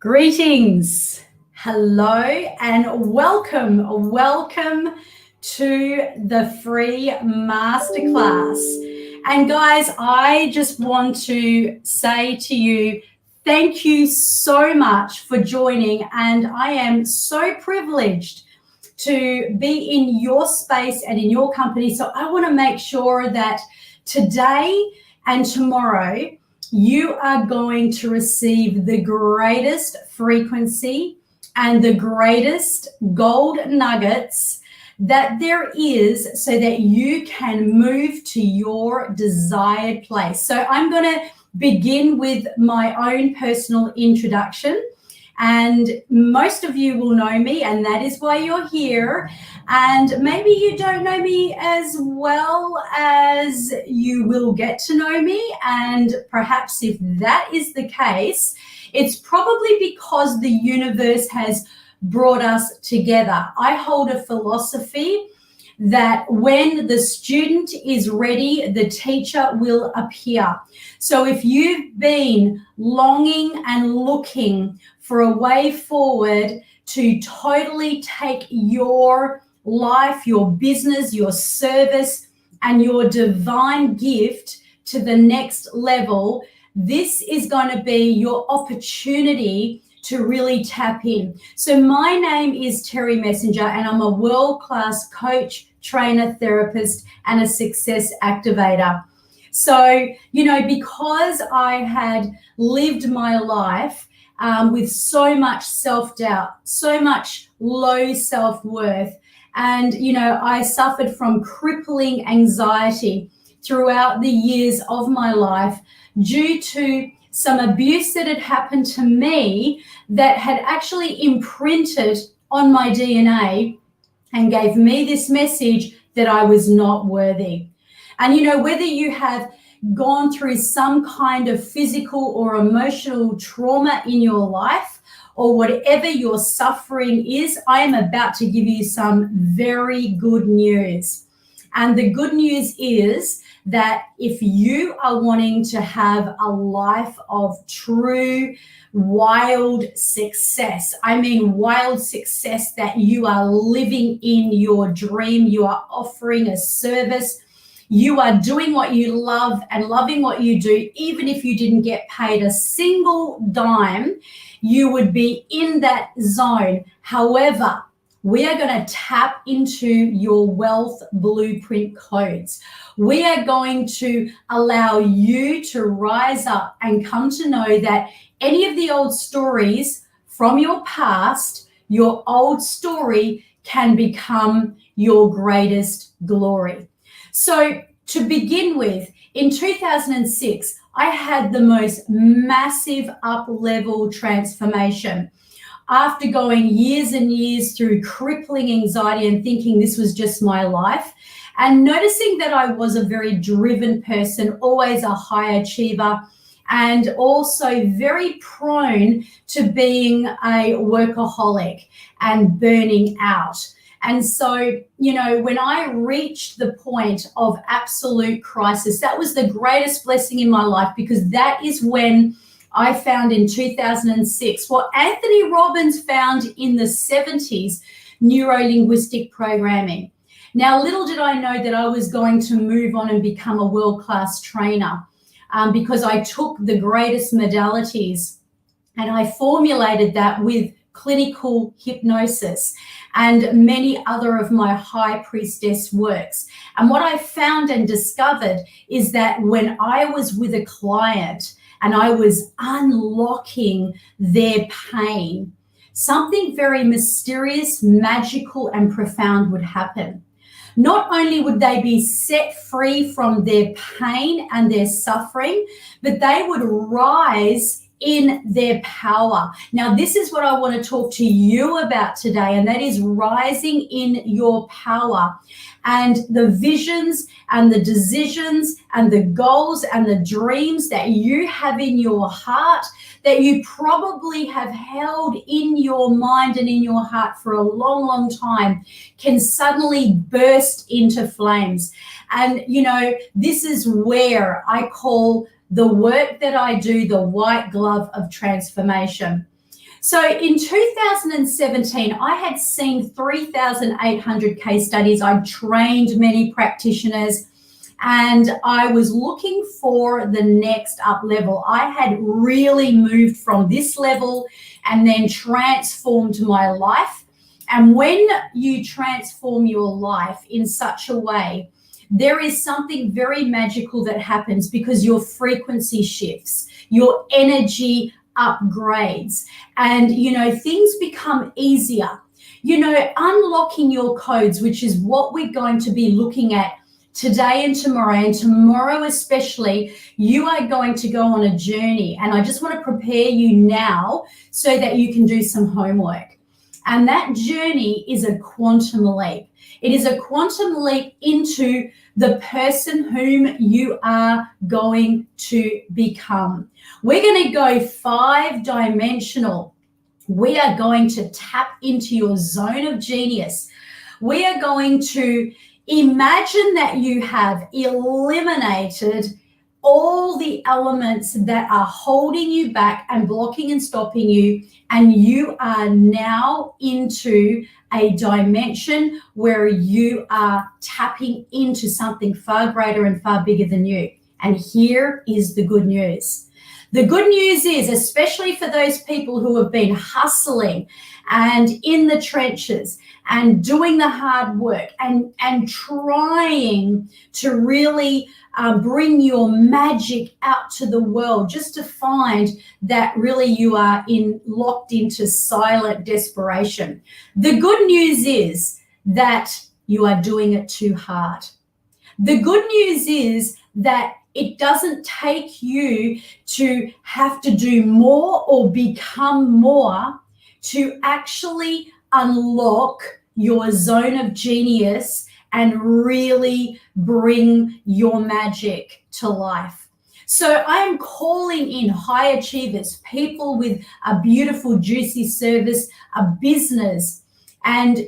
Greetings, hello, and welcome to the free masterclass. And guys, I just want to say to you, thank you so much for joining. And I am so privileged to be in your space and in your company. So I want to make sure that today and tomorrow, you are going to receive the greatest frequency and the greatest gold nuggets that there is so that you can move to your desired place. So I'm going to begin with my own personal introduction. And most of you will know me, and that is why you're here. And maybe you don't know me as well as you will get to know me. And perhaps if that is the case, it's probably because the universe has brought us together. I hold a philosophy that when the student is ready, the teacher will appear. So if you've been longing and looking for a way forward to totally take your life, your business, your service, and your divine gift to the next level, this is going to be your opportunity to really tap in. So my name is Terry Messenger, and I'm a world-class coach, trainer, therapist, and a success activator. So, because I had lived my life with so much self-doubt, so much low self-worth, and, I suffered from crippling anxiety throughout the years of my life due to some abuse that had happened to me that had actually imprinted on my DNA and gave me this message that I was not worthy. And, whether you have gone through some kind of physical or emotional trauma in your life, or whatever your suffering is, I am about to give you some very good news. And the good news is that if you are wanting to have a life of true wild success, I mean wild success, that you are living in your dream, you are offering a service, you are doing what you love and loving what you do, even if you didn't get paid a single dime, you would be in that zone. However, we are going to tap into your wealth blueprint codes. We are going to allow you to rise up and come to know that any of the old stories from your past, your old story, can become your greatest glory. So to begin with, in 2006, I had the most massive up-level transformation. After going years and years through crippling anxiety and thinking this was just my life, and noticing that I was a very driven person, always a high achiever, and also very prone to being a workaholic and burning out. And so, when I reached the point of absolute crisis, that was the greatest blessing in my life, because that is when I found in 2006 what Anthony Robbins found in the 70s, neuro-linguistic programming. Now, little did I know that I was going to move on and become a world-class trainer, because I took the greatest modalities and I formulated that with clinical hypnosis and many other of my high priestess works. And what I found and discovered is that when I was with a client and I was unlocking their pain, something very mysterious, magical, and profound would happen. Not only would they be set free from their pain and their suffering, but they would rise in their power. Now, this is what I want to talk to you about today, and that is rising in your power. And the visions and the decisions and the goals and the dreams that you have in your heart, that you probably have held in your mind and in your heart for a long, long time, can suddenly burst into flames. And, this is where I call the work that I do the white glove of transformation. So in 2017, I had seen 3,800 case studies. I trained many practitioners, and I was looking for the next up level. I had really moved from this level and then transformed my life. And when you transform your life in such a way, there is something very magical that happens because your frequency shifts, your energy upgrades, and, things become easier. Unlocking your codes, which is what we're going to be looking at today and tomorrow especially, you are going to go on a journey. And I just want to prepare you now so that you can do some homework. And that journey is a quantum leap. It is a quantum leap into the person whom you are going to become. We're going to go 5-dimensional. We are going to tap into your zone of genius. We are going to imagine that you have eliminated all the elements that are holding you back and blocking and stopping you, and you are now into a dimension where you are tapping into something far greater and far bigger than you. And here is the good news. The good news is, especially for those people who have been hustling and in the trenches and doing the hard work and trying to really bring your magic out to the world, just to find that really you are locked into silent desperation. The good news is that you are doing it too hard. The good news is that it doesn't take you to have to do more or become more to actually unlock your zone of genius and really bring your magic to life. So I am calling in high achievers, people with a beautiful, juicy service, a business, and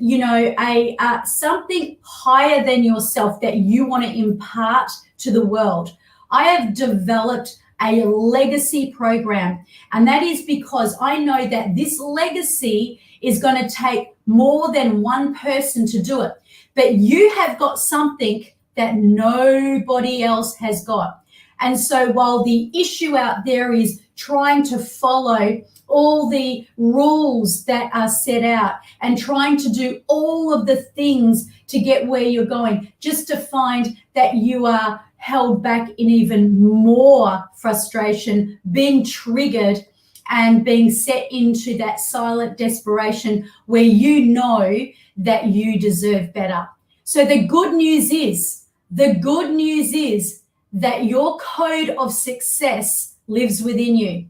something higher than yourself that you want to impart to the world. I have developed a legacy program, and that is because I know that this legacy is going to take more than one person to do it. But you have got something that nobody else has got. And so while the issue out there is trying to follow all the rules that are set out and trying to do all of the things to get where you're going, just to find that you are held back in even more frustration, being triggered and being set into that silent desperation where you know that you deserve better. So the good news is that your code of success lives within you.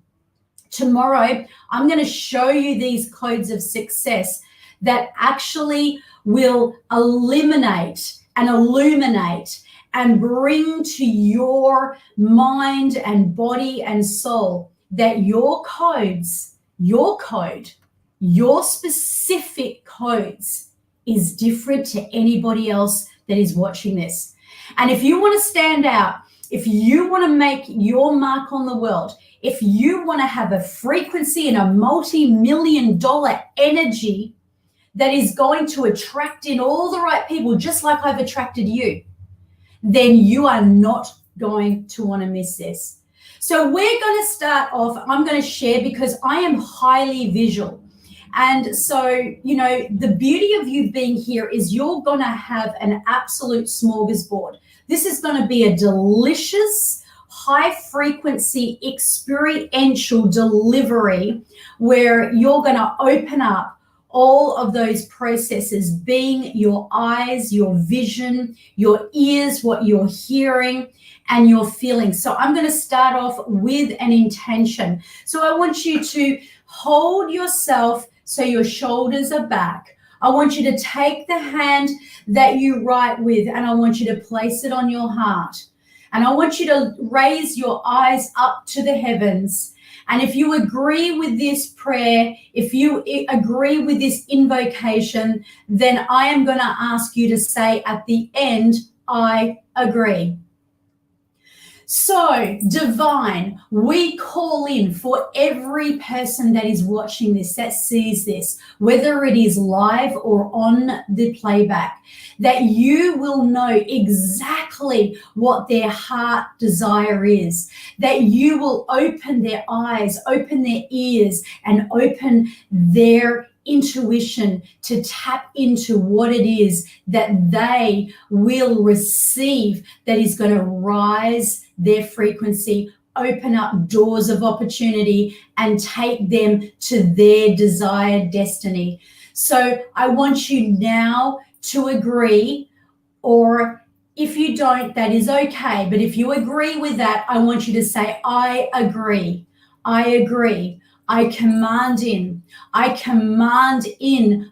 Tomorrow, I'm going to show you these codes of success that actually will eliminate and illuminate and bring to your mind and body and soul that your codes, your code, your specific codes is different to anybody else that is watching this. And if you want to stand out, if you want to make your mark on the world, if you want to have a frequency and a multi-million-dollar energy that is going to attract in all the right people, just like I've attracted you, then you are not going to want to miss this. So we're going to start off, I'm going to share because I am highly visual. And so, the beauty of you being here is you're going to have an absolute smorgasbord. This is going to be a delicious, high frequency, experiential delivery where you're going to open up all of those processes, being your eyes, your vision, your ears, what you're hearing, and your feeling. So I'm going to start off with an intention. So I want you to hold yourself so your shoulders are back. I want you to take the hand that you write with, and I want you to place it on your heart. And I want you to raise your eyes up to the heavens. And if you agree with this prayer, if you agree with this invocation, then I am going to ask you to say at the end, I agree. So, divine, we call in for every person that is watching this, that sees this, whether it is live or on the playback, that you will know exactly what their heart desire is, that you will open their eyes, open their ears, and open their intuition to tap into what it is that they will receive that is going to rise their frequency, open up doors of opportunity, and take them to their desired destiny. So I want you now to agree, or if you don't, that is okay. But if you agree with that, I want you to say, I agree. I agree. I command in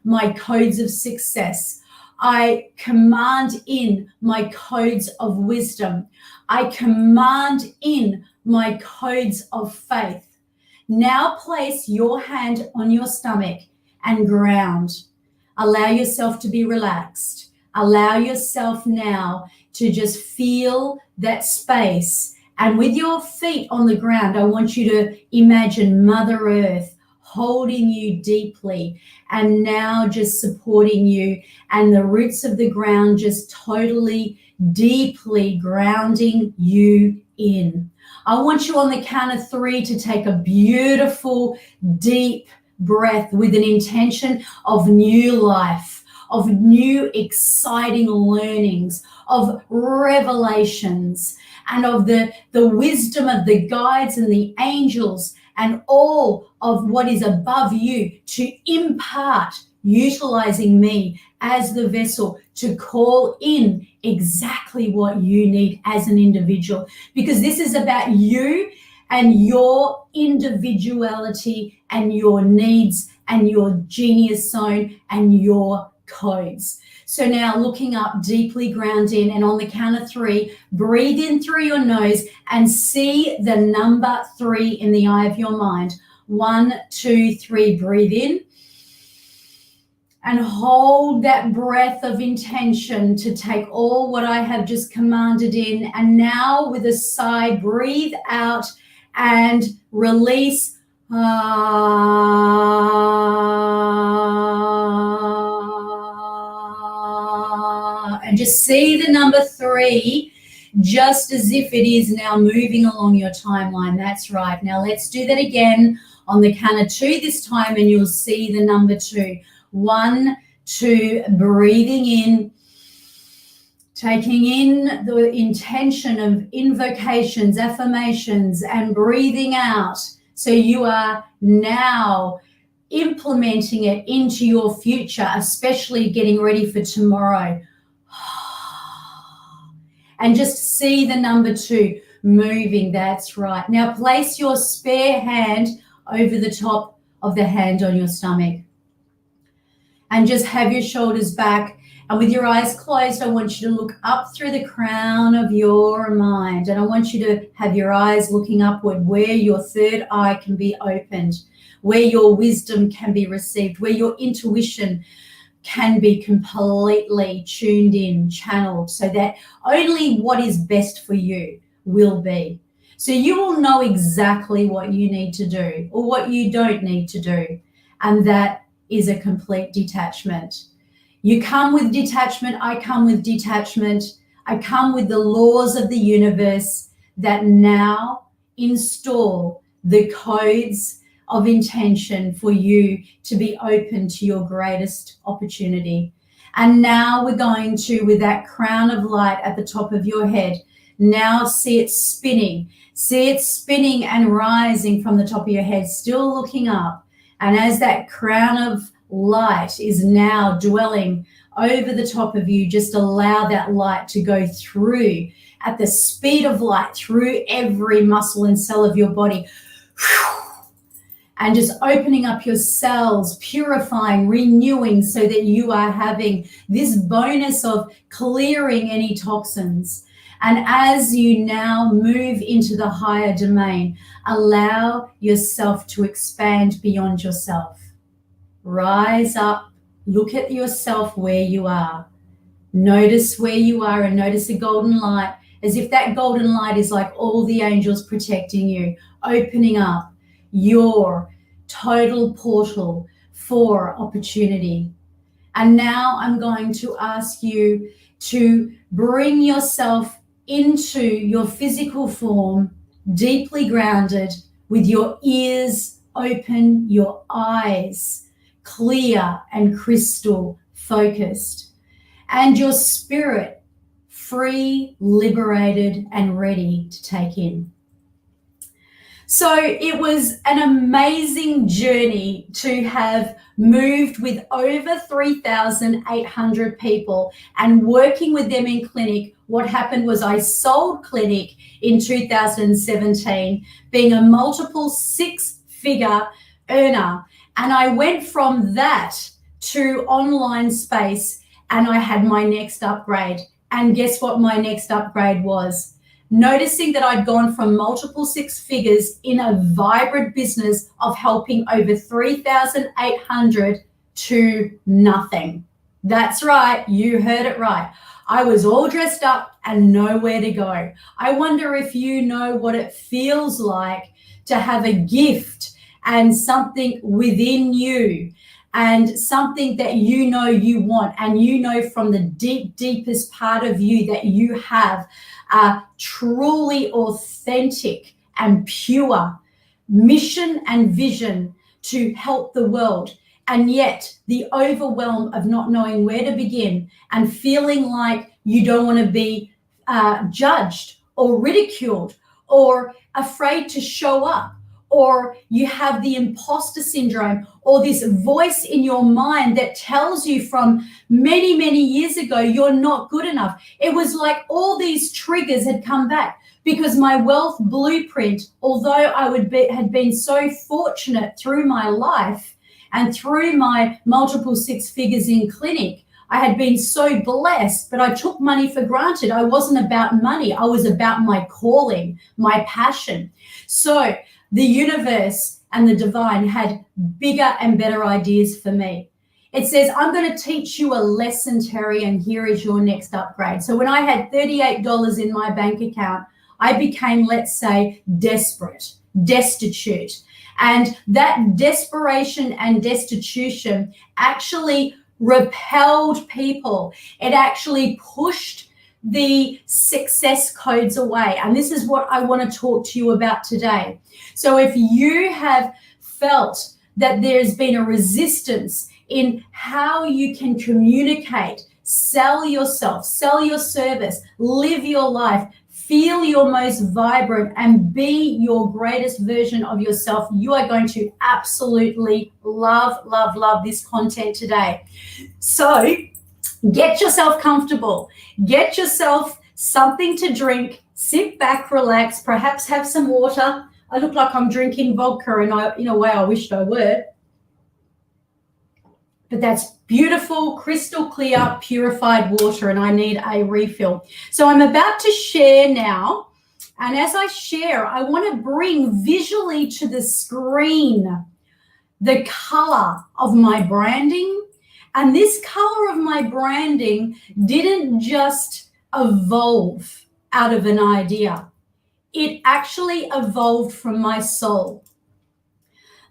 my codes of success. I command in my codes of wisdom. I command in my codes of faith. Now place your hand on your stomach and ground. Allow yourself to be relaxed. Allow yourself now to just feel that space. And with your feet on the ground, I want you to imagine Mother Earth holding you deeply and now just supporting you, and the roots of the ground just totally, deeply grounding you in. I want you on the count of 3 to take a beautiful, deep breath with an intention of new life, of new exciting learnings, of revelations, and of the wisdom of the guides and the angels and all of what is above you to impart, utilizing me as the vessel to call in exactly what you need as an individual, because this is about you and your individuality and your needs and your genius zone and your codes. So now looking up, deeply ground in, and on the count of 3, breathe in through your nose and see the number 3 in the eye of your mind. 1, 2, 3, breathe in. And hold that breath of intention to take all what I have just commanded in. And now with a sigh, breathe out and release. And just see the number 3 just as if it is now moving along your timeline. That's right. Now let's do that again on the count of 2 this time, and you'll see the number 2. 1, 2, breathing in, taking in the intention of invocations, affirmations, and breathing out. So you are now implementing it into your future, especially getting ready for tomorrow. And just see the number 2 moving. That's right. Now place your spare hand over the top of the hand on your stomach. And just have your shoulders back. And with your eyes closed, I want you to look up through the crown of your mind. And I want you to have your eyes looking upward, where your third eye can be opened, where your wisdom can be received, where your intuition can be completely tuned in, channeled, so that only what is best for you will be. So you will know exactly what you need to do or what you don't need to do. And that is a complete detachment. You come with detachment. I come with detachment. I come with the laws of the universe that now install the codes of intention for you to be open to your greatest opportunity. And now we're going to, with that crown of light at the top of your head, now see it spinning. See it spinning and rising from the top of your head, still looking up. And as that crown of light is now dwelling over the top of you, just allow that light to go through at the speed of light through every muscle and cell of your body. And just opening up your cells, purifying, renewing, so that you are having this bonus of clearing any toxins. And as you now move into the higher domain, allow yourself to expand beyond yourself. Rise up, look at yourself where you are. Notice where you are and notice the golden light as if that golden light is like all the angels protecting you, opening up your total portal for opportunity. And now I'm going to ask you to bring yourself into your physical form, deeply grounded, with your ears open, your eyes clear and crystal focused, and your spirit free, liberated, and ready to take in. So it was an amazing journey to have moved with over 3,800 people and working with them in clinic. What happened was I sold clinic in 2017, being a multiple six-figure earner. And I went from that to online space, and I had my next upgrade. And guess what my next upgrade was? Noticing that I'd gone from multiple six figures in a vibrant business of helping over 3,800 to nothing. That's right, you heard it right. I was all dressed up and nowhere to go. I wonder if you know what it feels like to have a gift and something within you and something that you know you want, and you know from the deepest part of you that you have a truly authentic and pure mission and vision to help the world. And yet the overwhelm of not knowing where to begin and feeling like you don't want to be judged or ridiculed or afraid to show up, or you have the imposter syndrome, or this voice in your mind that tells you from many, many years ago you're not good enough. It was like all these triggers had come back, because my wealth blueprint, although I had been so fortunate through my life and through my multiple six figures in clinic, I had been so blessed, but I took money for granted. I wasn't about money. I was about my calling, my passion. So the universe and the divine had bigger and better ideas for me. It says, I'm going to teach you a lesson, Terry, and here is your next upgrade. So when I had $38 in my bank account, I became, let's say, desperate, destitute. And that desperation and destitution actually repelled people. It actually pushed the success codes away. And this is what I want to talk to you about today. So if you have felt that there's been a resistance in how you can communicate, sell yourself, sell your service, live your life, feel your most vibrant, and be your greatest version of yourself, you are going to absolutely love, love, love this content today. So get yourself comfortable, get yourself something to drink, sit back, relax, perhaps have some water. I look like I'm drinking vodka, and in a way I wished I were. But that's beautiful, crystal clear, purified water, and I need a refill. So I'm about to share now, and as I share, I want to bring visually to the screen the color of my branding. And this color of my branding didn't just evolve out of an idea. It actually evolved from my soul,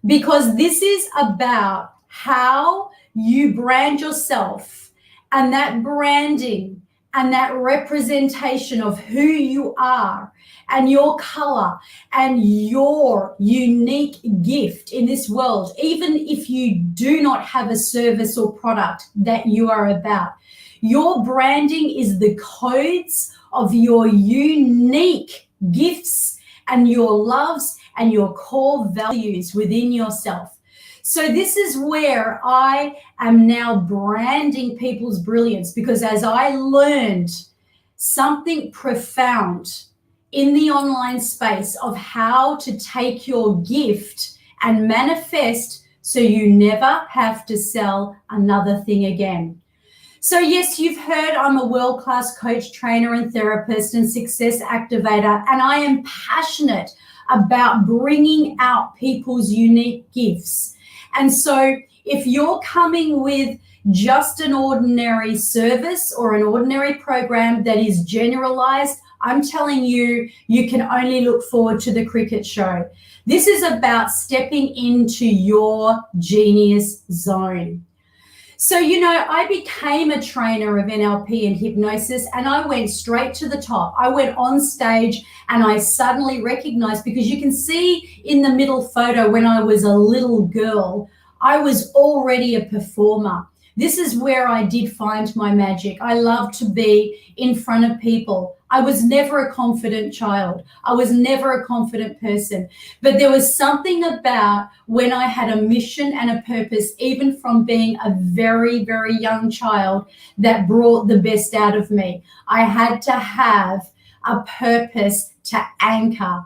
because this is about how you brand yourself, and that branding and that representation of who you are and your color and your unique gift in this world, even if you do not have a service or product that you are about. Your branding is the codes of your unique gifts and your loves and your core values within yourself. So this is where I am now branding people's brilliance, because as I learned something profound in the online space of how to take your gift and manifest so you never have to sell another thing again. So yes, you've heard I'm a world-class coach, trainer, and therapist and success activator, and I am passionate about bringing out people's unique gifts. And so if you're coming with just an ordinary service or an ordinary program that is generalized, I'm telling you, you can only look forward to the cricket show. This is about stepping into your genius zone. So, I became a trainer of NLP and hypnosis, and I went straight to the top. I went on stage and I suddenly recognized, because you can see in the middle photo, when I was a little girl, I was already a performer. This is where I did find my magic. I love to be in front of people. I was never a confident child. I was never a confident person. But there was something about when I had a mission and a purpose, even from being a very, very young child, that brought the best out of me. I had to have a purpose to anchor.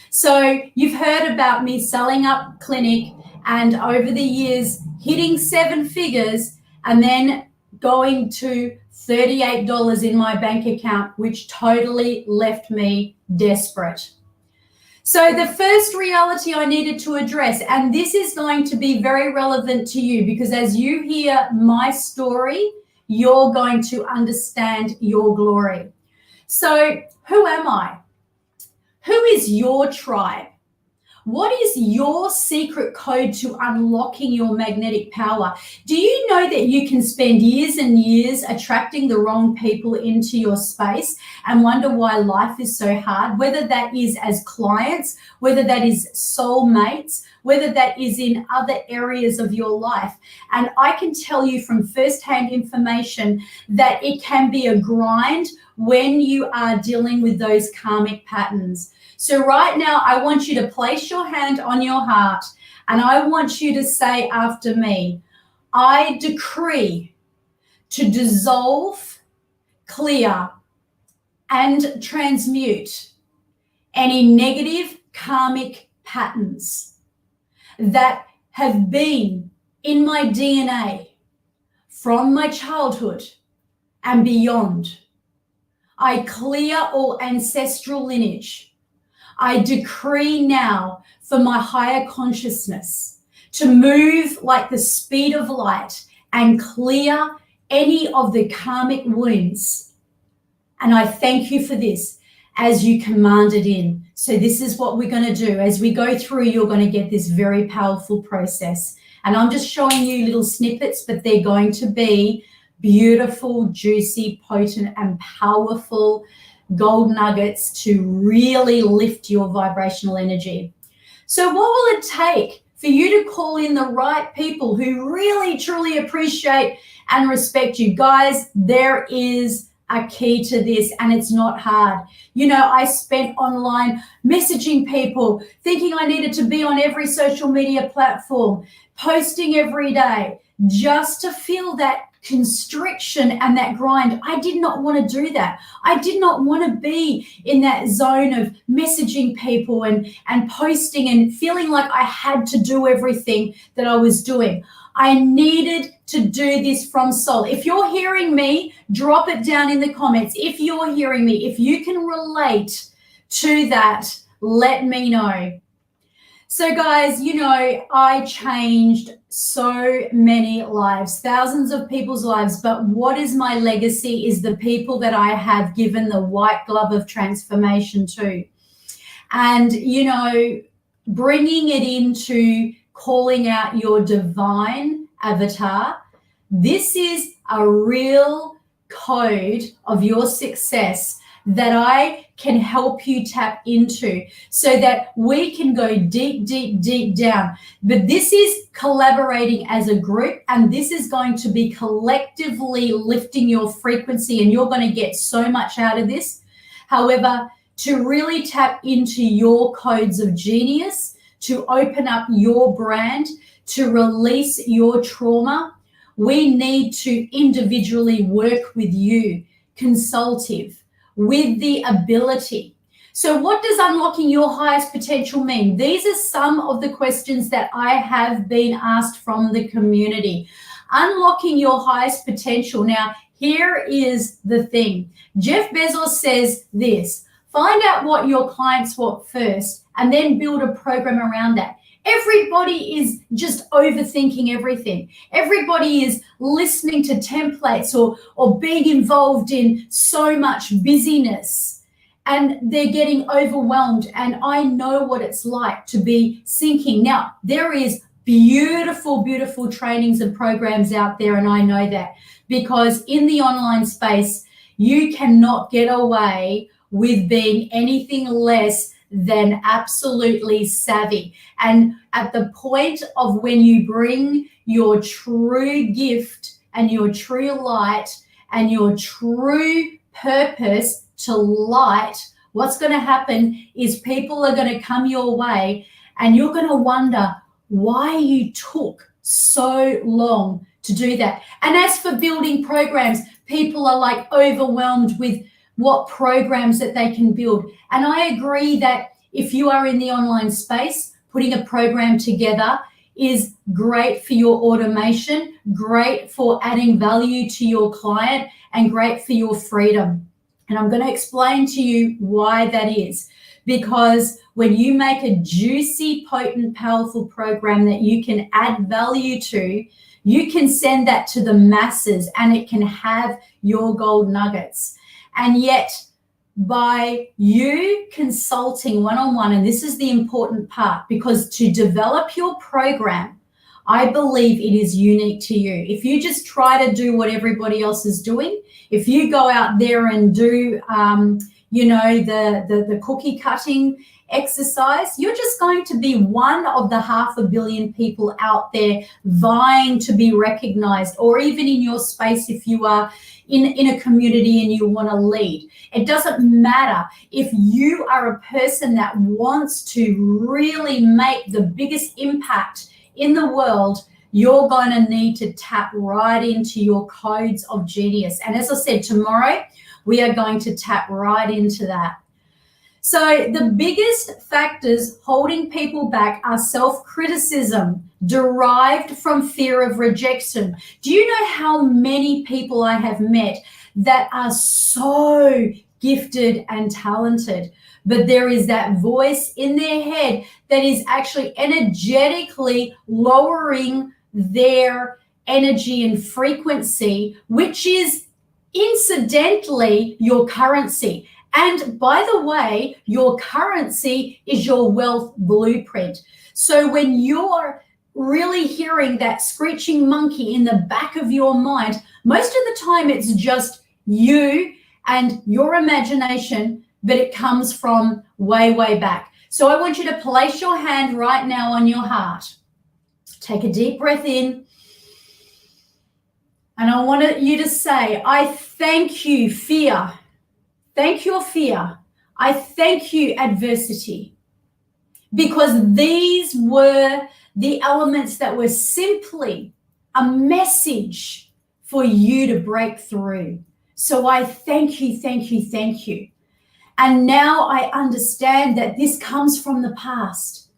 So you've heard about me selling up clinic, and over the years hitting 7 figures, and then going to $38 in my bank account, which totally left me desperate. So the first reality I needed to address, and this is going to be very relevant to you, because as you hear my story, you're going to understand your glory. So who am I? Who is your tribe? What is your secret code to unlocking your magnetic power? Do you know that you can spend years and years attracting the wrong people into your space and wonder why life is so hard, whether that is as clients, whether that is soulmates, whether that is in other areas of your life? And I can tell you from firsthand information that it can be a grind when you are dealing with those karmic patterns. So right now, I want you to place your hand on your heart, and I want you to say after me, I decree to dissolve, clear, and transmute any negative karmic patterns that have been in my DNA from my childhood and beyond. I clear all ancestral lineage. I decree now for my higher consciousness to move like the speed of light and clear any of the karmic wounds. And I thank you for this as you commanded in. So this is what we're going to do. As we go through, you're going to get this very powerful process. And I'm just showing you little snippets, but they're going to be beautiful, juicy, potent, and powerful gold nuggets to really lift your vibrational energy. So what will it take for you to call in the right people who really, truly appreciate and respect you? Guys, there is a key to this, and it's not hard. I spent online messaging people, thinking I needed to be on every social media platform, posting every day, just to feel that constriction and that grind. I did not want to do that. I did not want to be in that zone of messaging people and posting and feeling like I had to do everything that I was doing. I needed to do this from soul. If you're hearing me, drop it down in the comments. If you're hearing me, if you can relate to that, let me know. So guys, I changed so many lives, thousands of people's lives, but what is my legacy is the people that I have given the white glove of transformation to. And, bringing it into calling out your divine avatar, this is a real code of your success that I can help you tap into so that we can go deep, deep, deep down. But this is collaborating as a group, and this is going to be collectively lifting your frequency, and you're going to get so much out of this. However, to really tap into your codes of genius, to open up your brand, to release your trauma, we need to individually work with you, consultative, with the ability. So what does unlocking your highest potential mean? These are some of the questions that I have been asked from the community. Unlocking your highest potential. Now, here is the thing. Jeff Bezos says this: find out what your clients want first and then build a program around that. Everybody is just overthinking everything. Everybody is listening to templates or being involved in so much busyness. and they're getting overwhelmed. And I know what it's like to be sinking. Now, there is beautiful, beautiful trainings and programs out there, and I know that, because in the online space, you cannot get away with being anything less than absolutely savvy. And at the point of when you bring your true gift and your true light and your true purpose to light, what's going to happen is people are going to come your way, and you're going to wonder why you took so long to do that. And as for building programs, people are like overwhelmed with what programs that they can build. And I agree that if you are in the online space, putting a program together is great for your automation, great for adding value to your client, and great for your freedom. And I'm going to explain to you why that is. Because when you make a juicy, potent, powerful program that you can add value to, you can send that to the masses and it can have your gold nuggets. And yet, by you consulting one-on-one, and this is the important part, because to develop your program, I believe it is unique to you. If you just try to do what everybody else is doing, if you go out there and do, the cookie cutting exercise, you're just going to be one of the 500 million people out there vying to be recognized, or even in your space if you are in a community and you want to lead. It doesn't matter. If you are a person that wants to really make the biggest impact in the world, you're going to need to tap right into your codes of genius. And as I said, tomorrow we are going to tap right into that. So the biggest factors holding people back are self-criticism derived from fear of rejection. Do you know how many people I have met that are so gifted and talented, but there is that voice in their head that is actually energetically lowering their energy and frequency, which is incidentally your currency. And by the way, your currency is your wealth blueprint. So when you're really hearing that screeching monkey in the back of your mind, most of the time it's just you and your imagination, but it comes from way, way back. So I want you to place your hand right now on your heart. Take a deep breath in. And I want you to say, I thank you, fear. Thank you, fear. I thank you, adversity. Because these were the elements that were simply a message for you to break through. So I thank you, thank you, thank you. And now I understand that this comes from the past.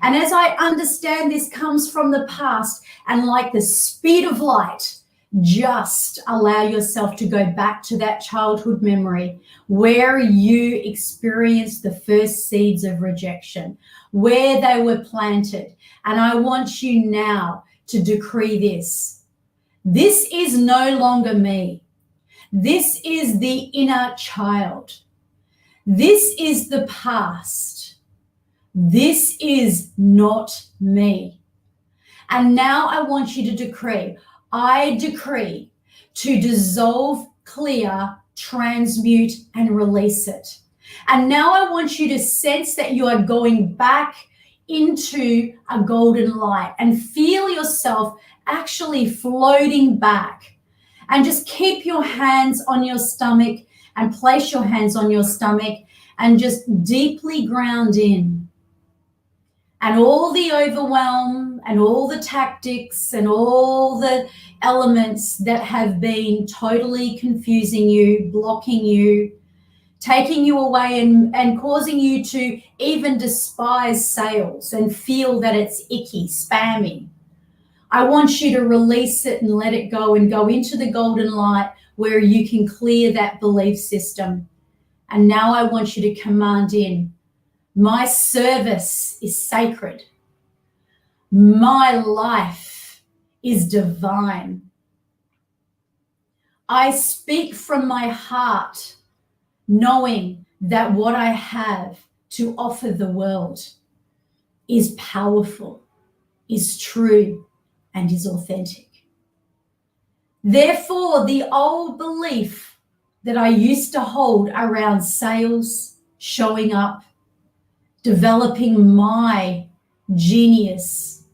And as I understand this comes from the past, and like the speed of light, just allow yourself to go back to that childhood memory where you experienced the first seeds of rejection, where they were planted. And I want you now to decree this. This is no longer me. This is the inner child. This is the past. This is not me. And now I want you to decree, I decree to dissolve, clear, transmute, and release it. And now I want you to sense that you are going back into a golden light and feel yourself actually floating back. And just keep your hands on your stomach and place your hands on your stomach and just deeply ground in. And all the overwhelm and all the tactics and all the elements that have been totally confusing you, blocking you, taking you away and causing you to even despise sales and feel that it's icky, spammy. I want you to release it and let it go and go into the golden light where you can clear that belief system. And now I want you to command in, my service is sacred. My life is divine. I speak from my heart, knowing that what I have to offer the world is powerful, is true, and is authentic. Therefore, the old belief that I used to hold around sales, showing up, developing my genius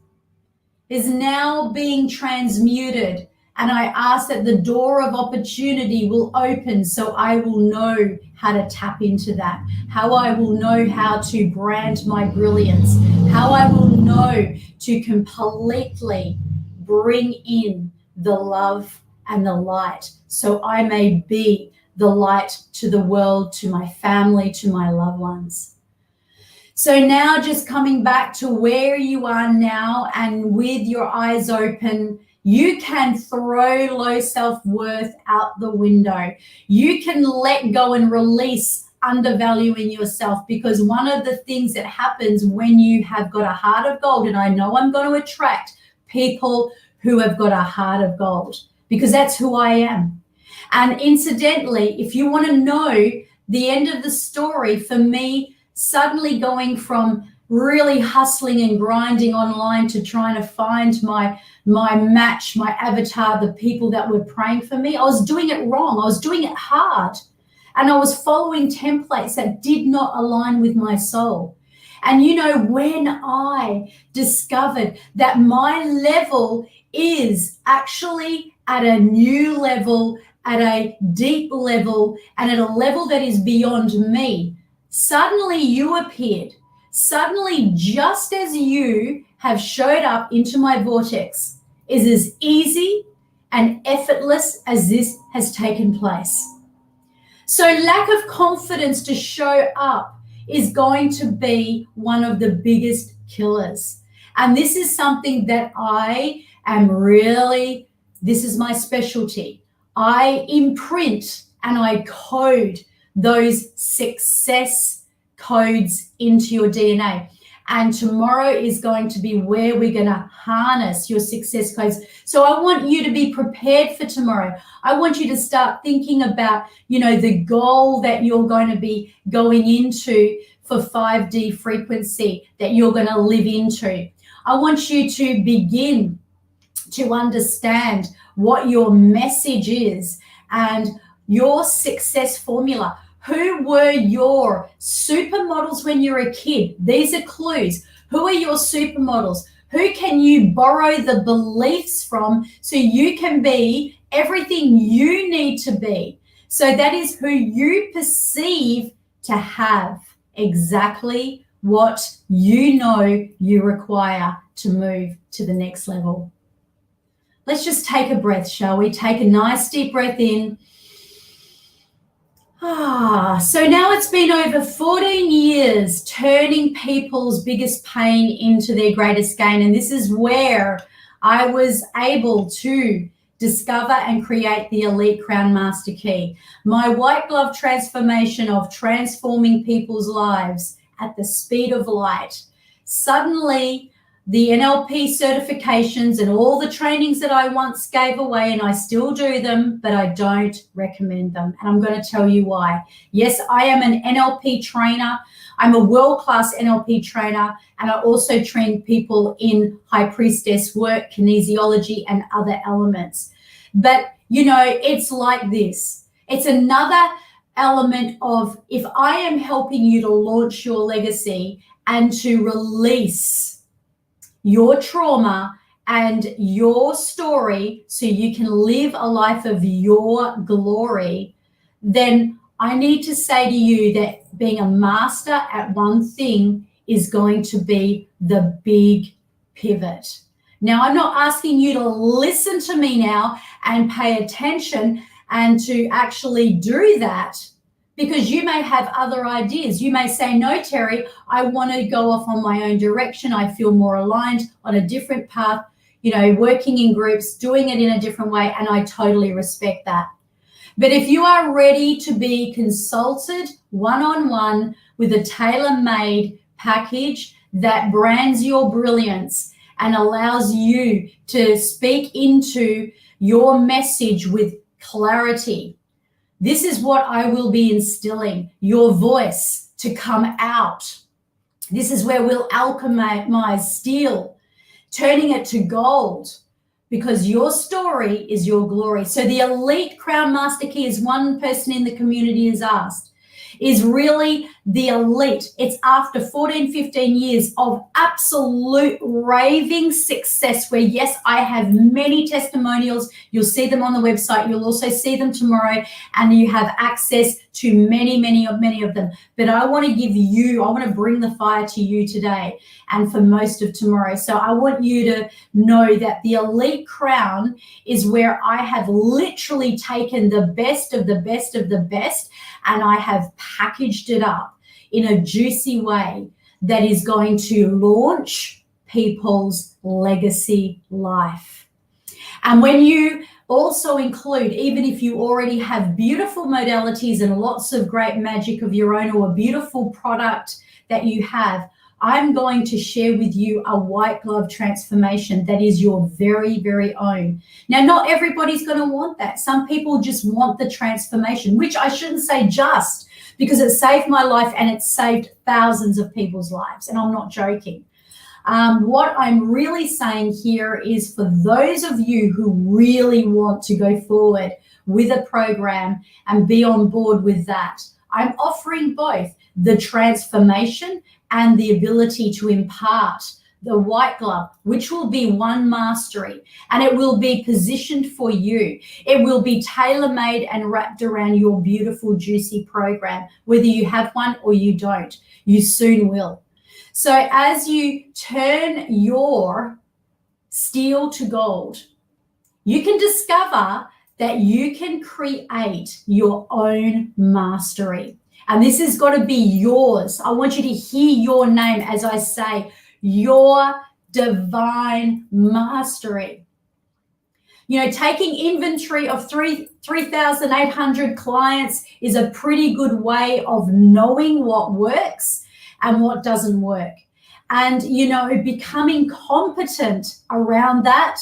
is now being transmuted. And I ask that the door of opportunity will open so I will know how to tap into that, how I will know how to brand my brilliance, how I will know to completely bring in the love and the light so I may be the light to the world, to my family, to my loved ones. So now just coming back to where you are now and with your eyes open, you can throw low self-worth out the window. You can let go and release undervaluing yourself, because one of the things that happens when you have got a heart of gold, and I know I'm going to attract people who have got a heart of gold because that's who I am. And incidentally, if you want to know the end of the story, for me, suddenly going from really hustling and grinding online to trying to find my match, my avatar, the people that were praying for me, I was doing it wrong. I was doing it hard. And I was following templates that did not align with my soul. And you know, when I discovered that my level is actually at a new level, at a deep level, and at a level that is beyond me, suddenly you appeared. Suddenly, just as you have showed up into my vortex, is as easy and effortless as this has taken place. So lack of confidence to show up is going to be one of the biggest killers. And this is something that I am really, this is my specialty. I imprint and I code those success codes into your DNA. And tomorrow is going to be where we're going to harness your success codes. So I want you to be prepared for tomorrow. I want you to start thinking about, the goal that you're going to be going into for 5D frequency that you're going to live into. I want you to begin to understand what your message is and your success formula. Who were your supermodels when you were a kid? These are clues. Who are your supermodels? Who can you borrow the beliefs from so you can be everything you need to be? So that is who you perceive to have exactly what you know you require to move to the next level. Let's just take a breath, shall we? Take a nice deep breath in. So now it's been over 14 years turning people's biggest pain into their greatest gain. And this is where I was able to discover and create the Elite Crown Master Key, my white glove transformation of transforming people's lives at the speed of light. Suddenly, the NLP certifications and all the trainings that I once gave away, and I still do them, but I don't recommend them. And I'm going to tell you why. Yes, I am an NLP trainer. I'm a world-class NLP trainer, and I also train people in high priestess work, kinesiology, and other elements. But, it's like this. It's another element of, if I am helping you to launch your legacy and to release your trauma and your story so you can live a life of your glory, then I need to say to you that being a master at one thing is going to be the big pivot. Now, I'm not asking you to listen to me now and pay attention and to actually do that, because you may have other ideas. You may say, no, Terry, I want to go off on my own direction. I feel more aligned on a different path, working in groups, doing it in a different way. And I totally respect that. But if you are ready to be consulted one-on-one with a tailor-made package that brands your brilliance and allows you to speak into your message with clarity, This is what I will be instilling, your voice to come out. This is where we'll alchemize steel, turning it to gold, because your story is your glory. So the elite crown master key, as one person in the community has asked, is really the elite. It's after 14, 15 years of absolute raving success where, yes, I have many testimonials. You'll see them on the website. You'll also see them tomorrow, and you have access to many of them. But I want to bring the fire to you today and for most of tomorrow. So I want you to know that the elite crown is where I have literally taken the best of the best of the best, and I have packaged it up in a juicy way that is going to launch people's legacy life. And when you also include, even if you already have beautiful modalities and lots of great magic of your own, or a beautiful product that you have, I'm going to share with you a white glove transformation that is your very, very own. Now, not everybody's going to want that. Some people just want the transformation, which I shouldn't say just, because it saved my life and it saved thousands of people's lives. And I'm not joking. What I'm really saying here is, for those of you who really want to go forward with a program and be on board with that, I'm offering both the transformation and the ability to impart the white glove, which will be one mastery, and it will be positioned for you. It will be tailor-made and wrapped around your beautiful, juicy program, whether you have one or you don't. You soon will. So as you turn your steel to gold, you can discover that you can create your own mastery. And this has got to be yours. I want you to hear your name as I say, your divine mastery. You know, taking inventory of 3,800 clients is a pretty good way of knowing what works and what doesn't work. And, you know, becoming competent around that,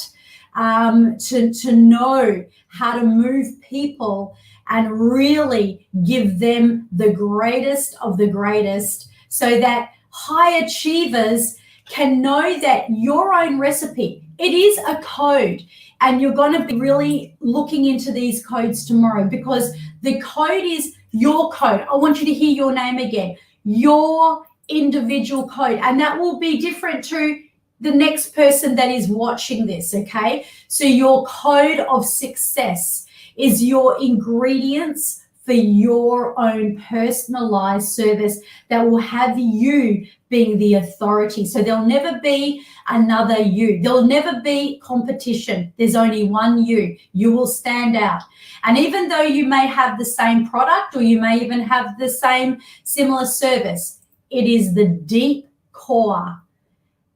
to know how to move people and really give them the greatest of the greatest, so that high achievers can know that your own recipe, it is a code. And you're going to be really looking into these codes tomorrow, because the code is your code. I want you to hear your name again, your individual code. And that will be different to the next person that is watching this, okay? So your code of success is your ingredients for your own personalized service that will have you being the authority. So there'll never be another you. There'll never be competition. There's only one you. You will stand out. And even though you may have the same product, or you may even have the same similar service, it is the deep core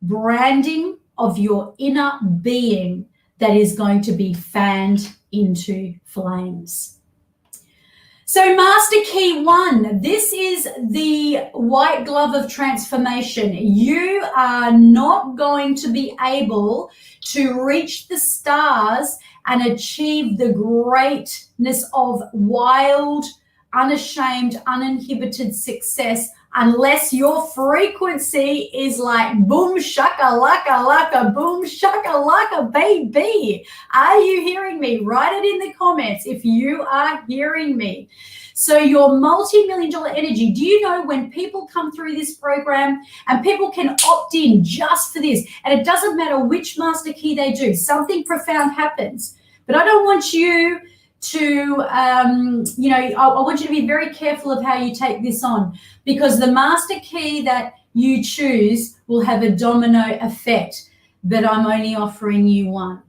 branding of your inner being that is going to be fanned into flames. So Master Key 1, this is the white glove of transformation. You are not going to be able to reach the stars and achieve the greatness of wild, unashamed, uninhibited success unless your frequency is like boom shaka laka laka, boom shaka laka baby. Are you hearing me? Write it in the comments if you are hearing me. So your multi-million-dollar energy, do you know when people come through this program and people can opt in just for this, and it doesn't matter which master key they do, something profound happens. But I don't want you to, I want you to be very careful of how you take this on, because the master key that you choose will have a domino effect, but I'm only offering you one,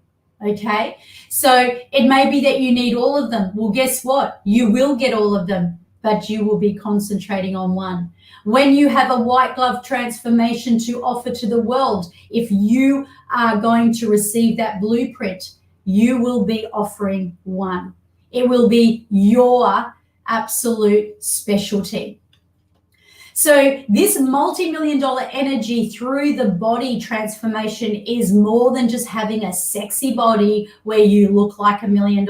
okay? So it may be that you need all of them. Well, guess what? You will get all of them, but you will be concentrating on one. When you have a white glove transformation to offer to the world, if you are going to receive that blueprint, you will be offering one. It will be your absolute specialty. So this multi-million dollar energy through the body transformation is more than just having a sexy body where you look like $1 million.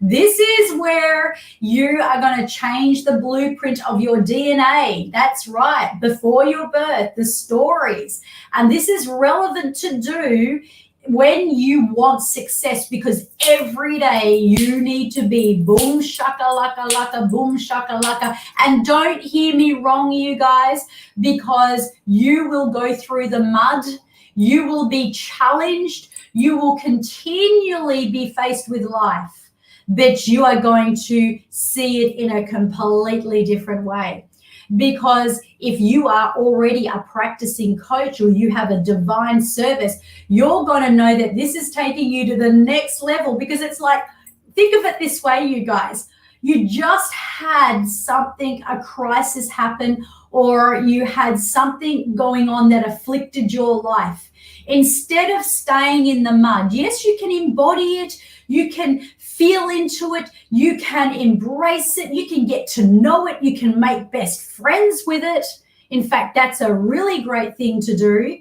This is where you are going to change the blueprint of your DNA. That's right. Before your birth, the stories. And this is relevant to do when you want success, because every day you need to be boom shakalaka laka, boom shakalaka. And don't hear me wrong, you guys, because you will go through the mud, you will be challenged, you will continually be faced with life, but you are going to see it in a completely different way. Because if you are already a practicing coach or you have a divine service, you're going to know that this is taking you to the next level. Because it's like, think of it this way, you guys. You just had something, a crisis happen, or you had something going on that afflicted your life. Instead of staying in the mud, yes, you can embody it, you can feel into it, you can embrace it, you can get to know it, you can make best friends with it. In fact, that's a really great thing to do.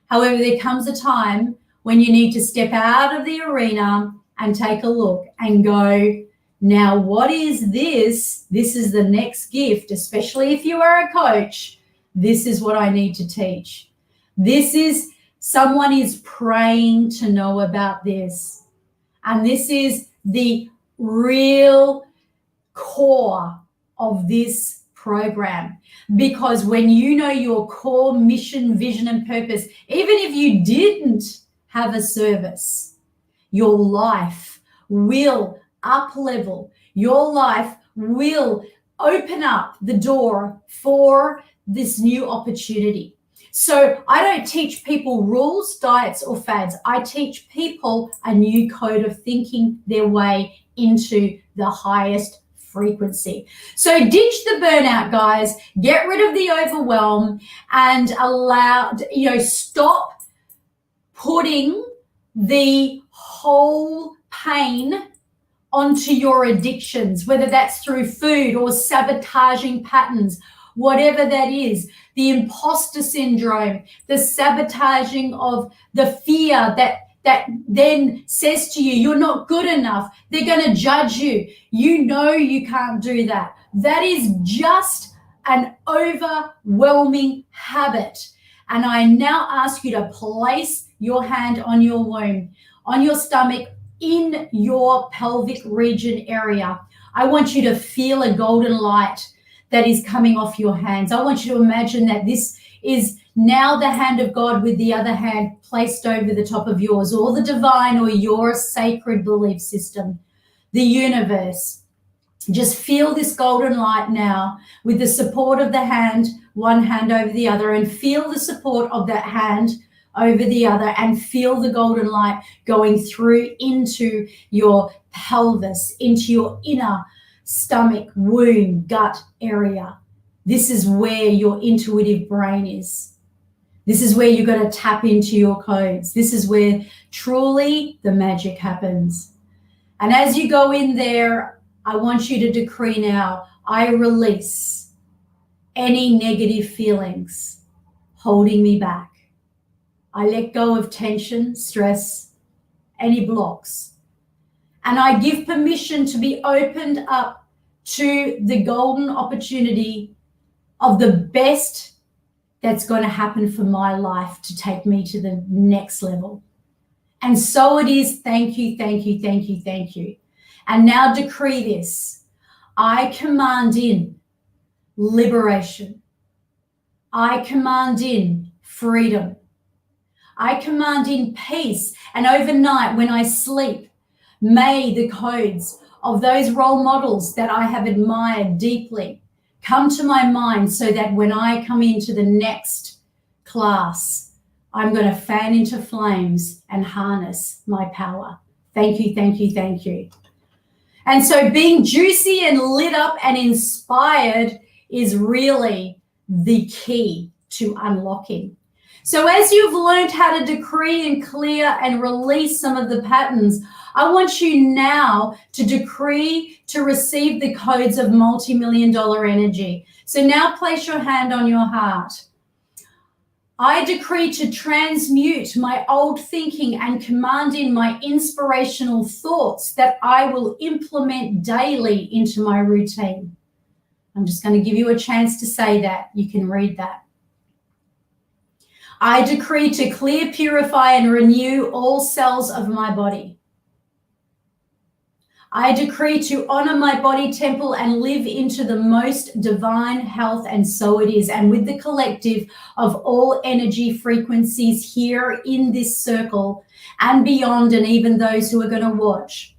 However, there comes a time when you need to step out of the arena and take a look and go, now what is this? This is the next gift, especially if you are a coach. This is what I need to teach. This is, someone is praying to know about this. And this is the real core of this program, because when you know your core mission, vision, and purpose, even if you didn't have a service, your life will up level. Your life will open up the door for this new opportunity. So I don't teach people rules, diets, or fads. I teach people a new code of thinking their way into the highest frequency. So ditch the burnout, guys. Get rid of the overwhelm and stop putting the whole pain onto your addictions, whether that's through food or sabotaging patterns, whatever that is, the imposter syndrome, the sabotaging of the fear that then says to you, you're not good enough, they're going to judge you. You know you can't do that. That is just an overwhelming habit. And I now ask you to place your hand on your womb, on your stomach, in your pelvic region area. I want you to feel a golden light that is coming off your hands. I want you to imagine that this is now the hand of God with the other hand placed over the top of yours, or the divine or your sacred belief system, the universe. Just feel this golden light now with the support of the hand, one hand over the other, and feel the support of that hand over the other, and feel the golden light going through into your pelvis, into your inner stomach, womb, gut area. This is where your intuitive brain is. This is where you're going to tap into your codes. This is where truly the magic happens. And as you go in there, I want you to decree now, I release any negative feelings holding me back. I let go of tension, stress, any blocks. And I give permission to be opened up to the golden opportunity of the best that's going to happen for my life to take me to the next level. And so it is. Thank you, thank you, thank you, thank you. And now decree this. I command in liberation. I command in freedom. I command in peace. And overnight when I sleep, may the codes of those role models that I have admired deeply come to my mind, so that when I come into the next class, I'm going to fan into flames and harness my power. Thank you, thank you, thank you. And so being juicy and lit up and inspired is really the key to unlocking. So as you've learned how to decree and clear and release some of the patterns, I want you now to decree to receive the codes of multi-million-dollar energy. So now place your hand on your heart. I decree to transmute my old thinking and command in my inspirational thoughts that I will implement daily into my routine. I'm just going to give you a chance to say that. You can read that. I decree to clear, purify, and renew all cells of my body. I decree to honor my body temple and live into the most divine health, and so it is. And with the collective of all energy frequencies here in this circle and beyond, and even those who are going to watch,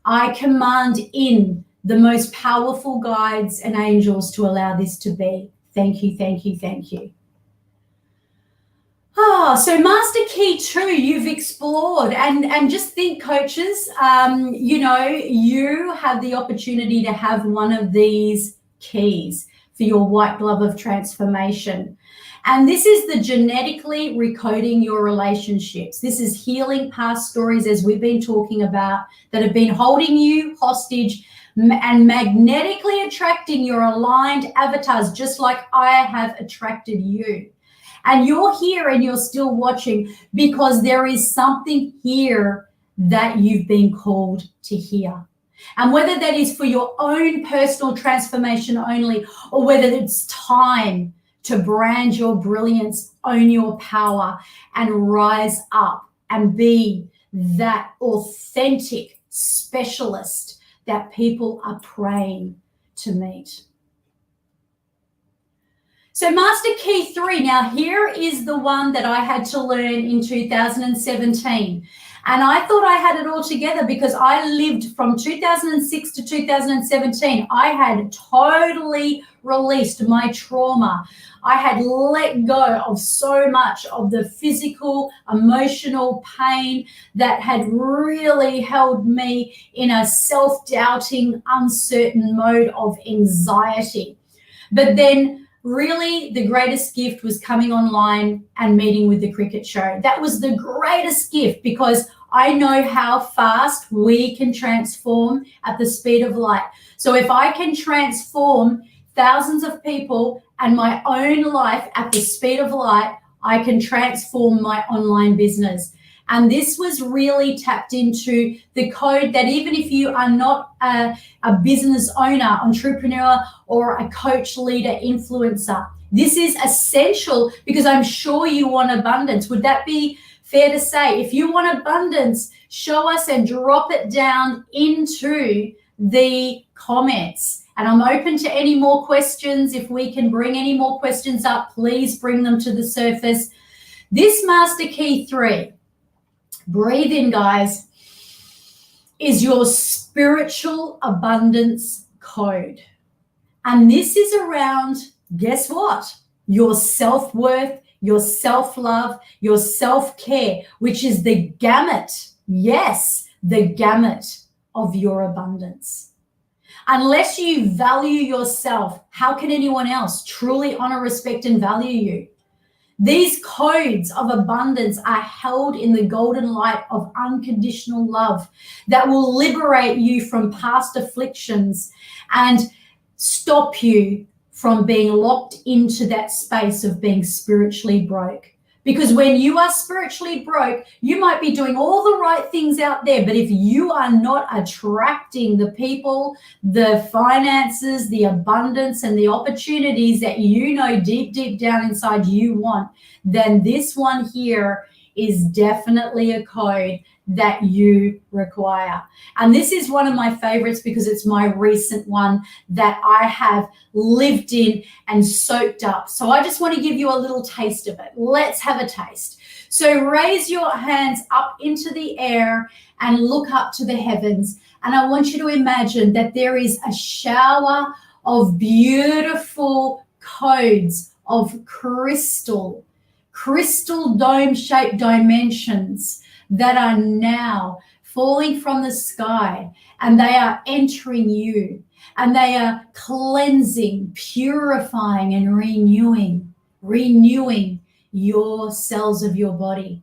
I command in the most powerful guides and angels to allow this to be. Thank you, thank you, thank you. So Master Key 2, you've explored, and just think, coaches, you have the opportunity to have one of these keys for your white glove of transformation. And this is the genetically recoding your relationships. This is healing past stories, as we've been talking about, that have been holding you hostage and magnetically attracting your aligned avatars, just like I have attracted you. And you're here and you're still watching because there is something here that you've been called to hear. And whether that is for your own personal transformation only, or whether it's time to brand your brilliance, own your power, and rise up and be that authentic specialist that people are praying to meet. So Master Key 3, now here is the one that I had to learn in 2017. And I thought I had it all together because I lived from 2006 to 2017. I had totally released my trauma. I had let go of so much of the physical, emotional pain that had really held me in a self-doubting, uncertain mode of anxiety. But then really, the greatest gift was coming online and meeting with the Cricket Show. That was the greatest gift because I know how fast we can transform at the speed of light. So if I can transform thousands of people and my own life at the speed of light, I can transform my online business. And this was really tapped into the code that even if you are not a business owner, entrepreneur, or a coach, leader, influencer, this is essential because I'm sure you want abundance. Would that be fair to say? If you want abundance, show us and drop it down into the comments. And I'm open to any more questions. If we can bring any more questions up, please bring them to the surface. This Master Key 3, breathe in, guys, is your spiritual abundance code. And this is around, guess what? Your self-worth, your self-love, your self-care, which is the gamut, yes, the gamut of your abundance. Unless you value yourself, how can anyone else truly honor, respect, and value you? These codes of abundance are held in the golden light of unconditional love that will liberate you from past afflictions and stop you from being locked into that space of being spiritually broke. Because when you are spiritually broke, you might be doing all the right things out there, but if you are not attracting the people, the finances, the abundance, and the opportunities that you know deep, deep down inside you want, then this one here is definitely a code that you require. And this is one of my favorites because it's my recent one that I have lived in and soaked up. So I just want to give you a little taste of it. Let's have a taste. So raise your hands up into the air and look up to the heavens. And I want you to imagine that there is a shower of beautiful codes of crystal dome-shaped dimensions that are now falling from the sky, and they are entering you, and they are cleansing, purifying, and renewing your cells of your body.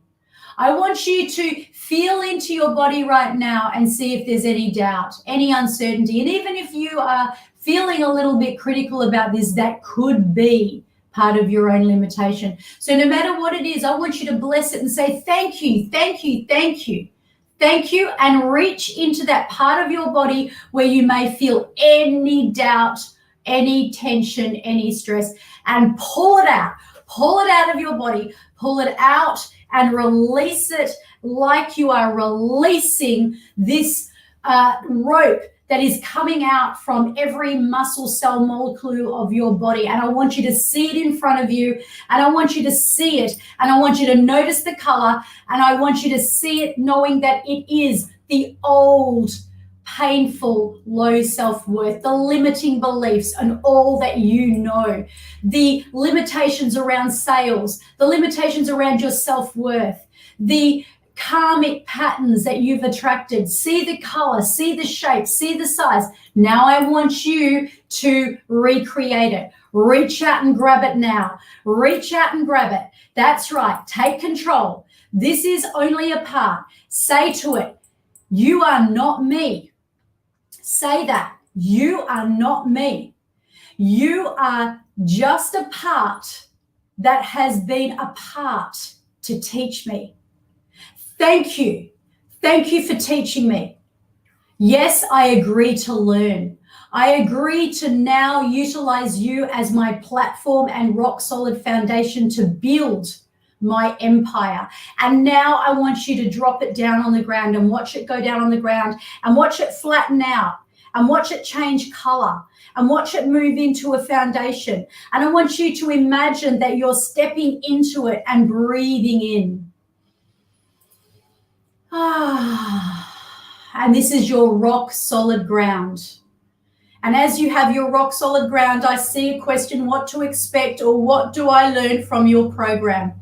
I want you to feel into your body right now and see if there's any doubt, any uncertainty. And even if you are feeling a little bit critical about this, that could be part of your own limitation. So no matter what it is, I want you to bless it and say, thank you, thank you, thank you. Thank you, and reach into that part of your body where you may feel any doubt, any tension, any stress, and pull it out. Pull it out of your body, pull it out and release it like you are releasing this rope that is coming out from every muscle cell molecule of your body. And I want you to see it in front of you, and I want you to see it, and I want you to notice the color, and I want you to see it knowing that it is the old, painful, low self-worth, the limiting beliefs and all that you know, the limitations around sales, the limitations around your self-worth, the karmic patterns that you've attracted. See the color, see the shape, see the size. Now I want you to recreate it. Reach out and grab it now. Reach out and grab it. That's right. Take control. This is only a part. Say to it, you are not me. Say that. You are not me. You are just a part that has been a part to teach me. Thank you. Thank you for teaching me. Yes, I agree to learn. I agree to now utilize you as my platform and rock solid foundation to build my empire. And now I want you to drop it down on the ground and watch it go down on the ground and watch it flatten out and watch it change color and watch it move into a foundation. And I want you to imagine that you're stepping into it and breathing in. And this is your rock solid ground. And as you have your rock solid ground, I see a question, what to expect or what do I learn from your program?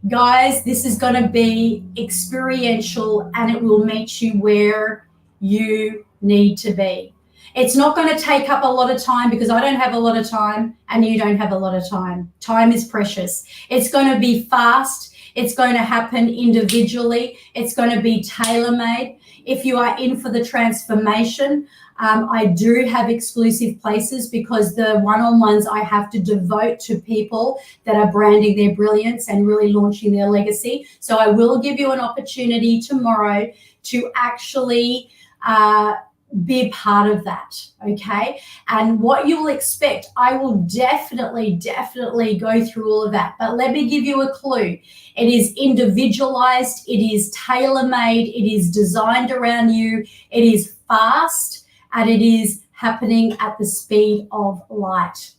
Guys, this is going to be experiential and it will meet you where you need to be. It's not going to take up a lot of time because I don't have a lot of time and you don't have a lot of time. Time is precious. It's going to be fast. It's going to happen individually. It's going to be tailor-made. If you are in for the transformation, I do have exclusive places because the one-on-ones I have to devote to people that are branding their brilliance and really launching their legacy. So I will give you an opportunity tomorrow to actually be a part of that, okay? And what you will expect, I will definitely go through all of that. But let me give you a clue. It is individualized, it is tailor-made, it is designed around you, it is fast, and it is happening at the speed of light.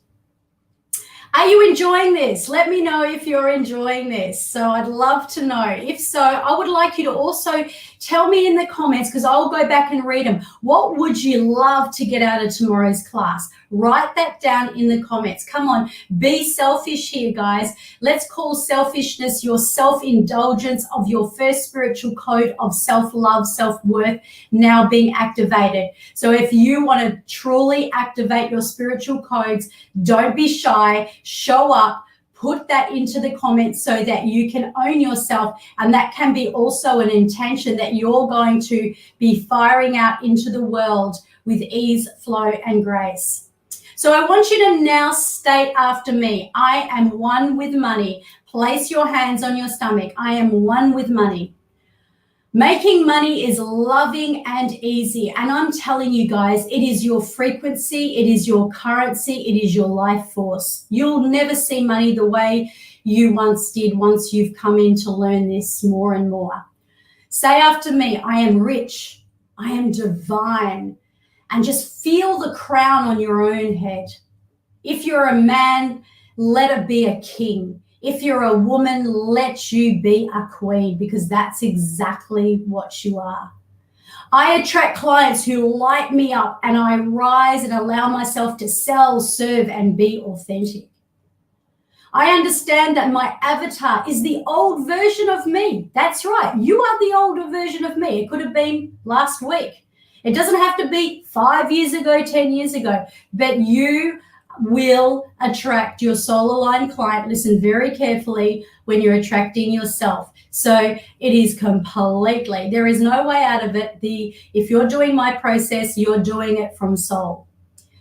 Are you enjoying this? Let me know if you're enjoying this. So I'd love to know. If so, I would like you to also tell me in the comments, because I'll go back and read them. What would you love to get out of tomorrow's class? Write that down in the comments. Come on, be selfish here, guys. Let's call selfishness your self-indulgence of your first spiritual code of self-love, self-worth now being activated. So if you want to truly activate your spiritual codes, don't be shy. Show up, put that into the comments so that you can own yourself, and that can be also an intention that you're going to be firing out into the world with ease, flow, and grace. So I want you to now state after me, I am one with money. Place your hands on your stomach. I am one with money. Making money is loving and easy. And I'm telling you guys, it is your frequency, it is your currency, it is your life force. You'll never see money the way you once did once you've come in to learn this more and more. Say after me, I am rich, I am divine, and just feel the crown on your own head. If you're a man, let it be a king. If you're a woman, let you be a queen, because that's exactly what you are. I attract clients who light me up, and I rise and allow myself to sell, serve, and be authentic. I understand that my avatar is the old version of me. That's right. You are the older version of me. It could have been last week. It doesn't have to be 5 years ago, 10 years ago, but you will attract your soul aligned client. Listen very carefully. when you're attracting yourself. So it is completely, there is no way out of it. If you're doing my process, you're doing it from soul.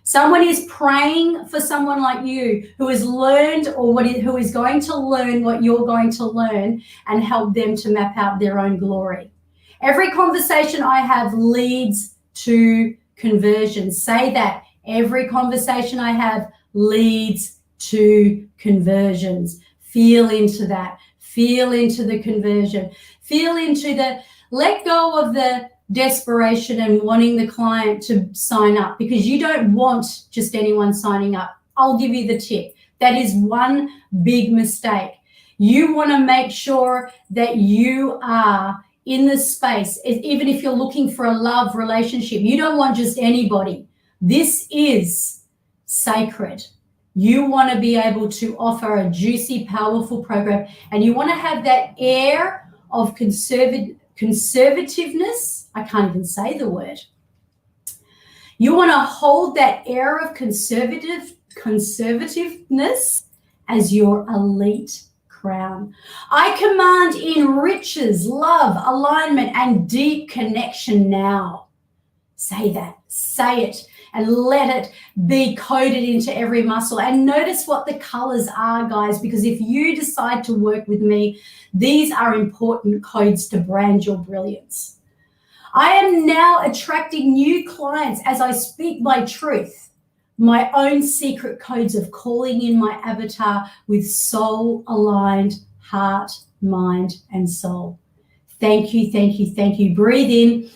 Someone is praying for someone like you who has learned who is going to learn what you're going to learn and help them to map out their own glory. Every conversation I have leads to conversion. Say that. Every conversation I have leads to conversions. Feel into that. Feel into the conversion. Feel into let go of the desperation and wanting the client to sign up, because you don't want just anyone signing up. I'll give you the tip. That is one big mistake. You want to make sure that you are in the space, even if you're looking for a love relationship. You don't want just anybody. This is sacred. You want to be able to offer a juicy, powerful program, and you want to have that air of conservativeness. I can't even say the word. You want to hold that air of conservativeness as your elite crown. I command in riches, love, alignment, and deep connection now. Say that. Say it. And let it be coded into every muscle. And notice what the colors are, guys, because if you decide to work with me, these are important codes to brand your brilliance. I am now attracting new clients as I speak my truth, my own secret codes of calling in my avatar with soul-aligned heart, mind, and soul. Thank you, thank you, thank you. Breathe in.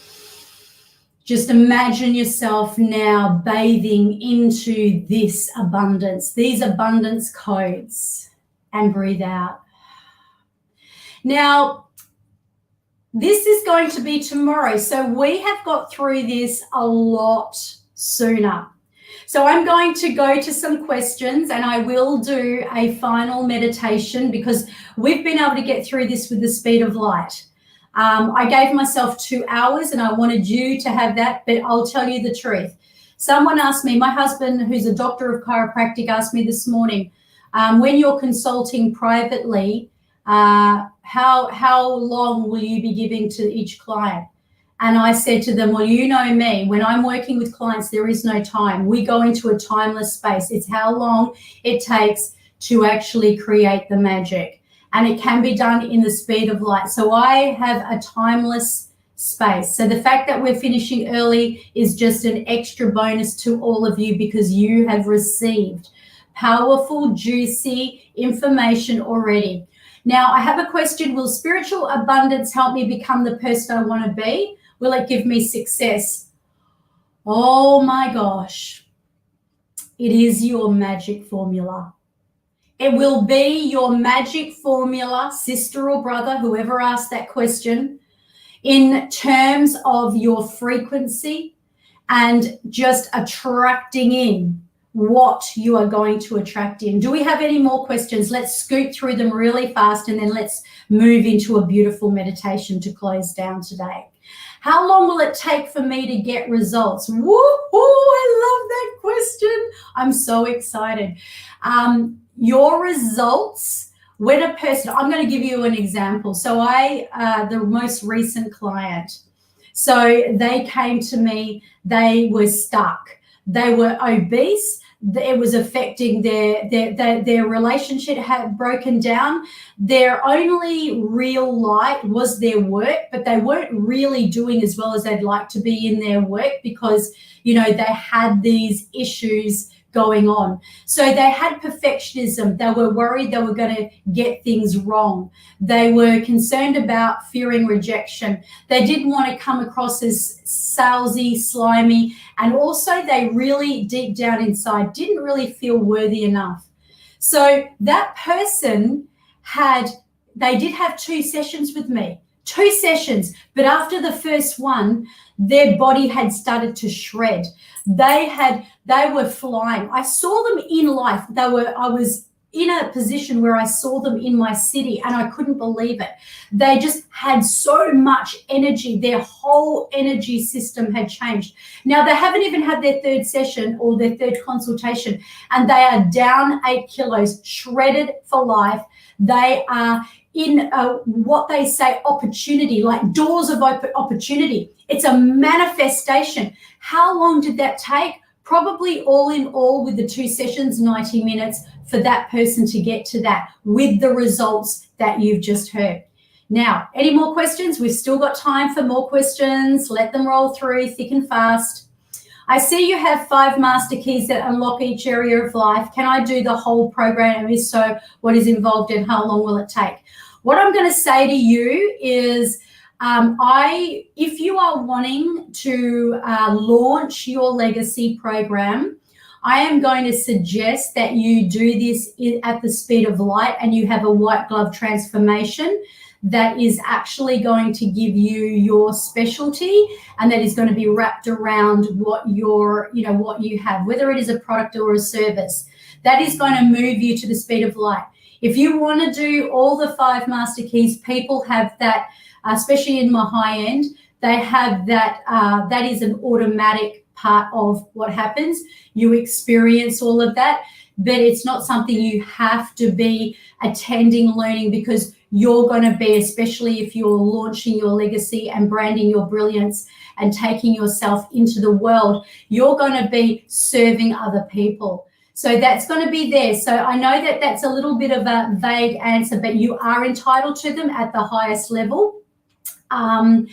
Just imagine yourself now bathing into this abundance, these abundance codes, and breathe out. Now, this is going to be tomorrow, so we have got through this a lot sooner. So I'm going to go to some questions, and I will do a final meditation because we've been able to get through this with the speed of light. I gave myself 2 hours and I wanted you to have that, but I'll tell you the truth. Someone asked me, my husband, who's a doctor of chiropractic, asked me this morning, when you're consulting privately, how long will you be giving to each client? And I said to them, well, you know me, when I'm working with clients, there is no time. We go into a timeless space. It's how long it takes to actually create the magic. And it can be done in the speed of light. So I have a timeless space. So the fact that we're finishing early is just an extra bonus to all of you because you have received powerful, juicy information already. Now, I have a question. Will spiritual abundance help me become the person I want to be? Will it give me success? Oh my gosh. It is your magic formula. It will be your magic formula, sister or brother, whoever asked that question, in terms of your frequency and just attracting in what you are going to attract in. Do we have any more questions? Let's scoot through them really fast and then let's move into a beautiful meditation to close down today. How long will it take for me to get results? Woo-hoo, I love that question. I'm so excited. Your results, when a person, I'm going to give you an example. So the most recent client, so they came to me, they were stuck. They were obese. It was affecting their relationship had broken down. Their only real light was their work, but they weren't really doing as well as they'd like to be in their work because, you know, they had these issues going on. So they had perfectionism. They were worried they were going to get things wrong. They were concerned about fearing rejection. They didn't want to come across as salesy, slimy, and also they really deep down inside didn't really feel worthy enough. So that person they did have 2 sessions with me, 2 sessions, but after the first one, their body had started to shred. They were flying. I saw them in life. I was in a position where I saw them in my city and I couldn't believe it. They just had so much energy. Their whole energy system had changed. Now they haven't even had their 3rd session or their 3rd consultation and they are down 8 kilos, shredded for life. They are in what they say opportunity, like doors of opportunity. It's a manifestation. How long did that take? Probably all in all, with the 2 sessions, 90 minutes for that person to get to that with the results that you've just heard. Now, any more questions? We've still got time for more questions. Let them roll through thick and fast. I see you have 5 master keys that unlock each area of life. Can I do the whole program? And if so, what is involved and how long will it take? What I'm going to say to you is, if you are wanting to launch your legacy program, I am going to suggest that you do this at the speed of light, and you have a white glove transformation that is actually going to give you your specialty, and that is going to be wrapped around what what you have, whether it is a product or a service. That is going to move you to the speed of light. If you want to do all the 5 master keys, people have that, especially in my high end, they have that, that is an automatic part of what happens. You experience all of that, but it's not something you have to be attending, learning, because you're going to be, especially if you're launching your legacy and branding your brilliance and taking yourself into the world, you're going to be serving other people. So that's going to be there. So I know that that's a little bit of a vague answer, but you are entitled to them at the highest level. And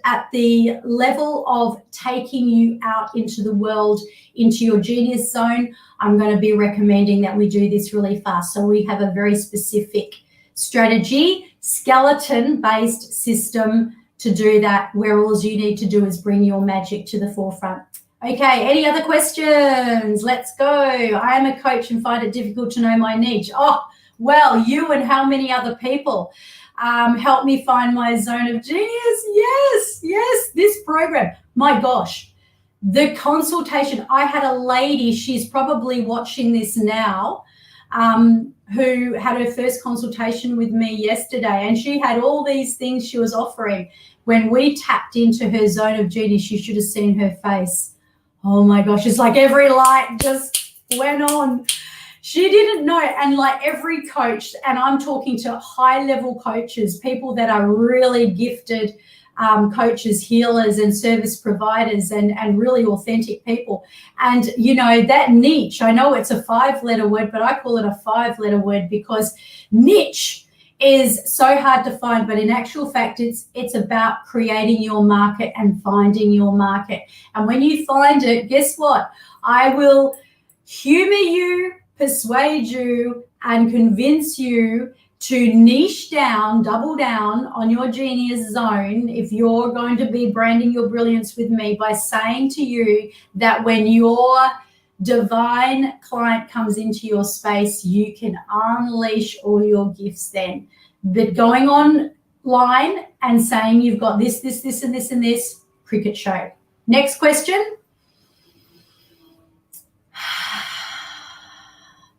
at the level of taking you out into the world, into your genius zone, I'm going to be recommending that we do this really fast. So we have a very specific strategy, skeleton-based system to do that, where all you need to do is bring your magic to the forefront. Okay, any other questions? Let's go. I am a coach and find it difficult to know my niche. Oh, well, you and how many other people help me find my zone of genius? Yes, this program. My gosh, the consultation. I had a lady, she's probably watching this now, who had her first consultation with me yesterday, and she had all these things she was offering. When we tapped into her zone of genius, you should have seen her face. Oh my gosh, it's like every light just went on. She didn't know. And like every coach, and I'm talking to high-level coaches, people that are really gifted coaches, healers, and service providers, and really authentic people. And, you know, that niche, I know it's a 5-letter word, but I call it a 5-letter word because niche is so hard to find, but in actual fact, it's about creating your market and finding your market. And when you find it, guess what? I will humor you, persuade you, and convince you to niche down, double down on your genius zone if you're going to be branding your brilliance with me, by saying to you that when your divine client comes into your space, you can unleash all your gifts then. But going online and saying you've got this, and this, cricket show. Next question.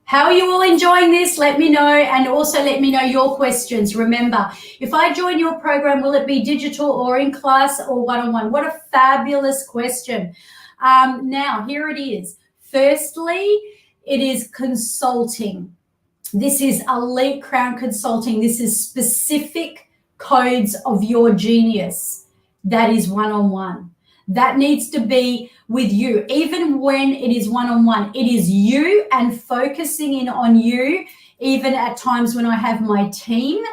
How are you all enjoying this? Let me know, and also let me know your questions. Remember, if I join your program, will it be digital or in class or one-on-one? What a fabulous question. Now, here it is. Firstly, it is consulting. This is Elite Crown Consulting. This is specific codes of your genius. That is one-on-one. That needs to be with you. Even when it is one-on-one, it is you and focusing in on you, even at times when I have my team,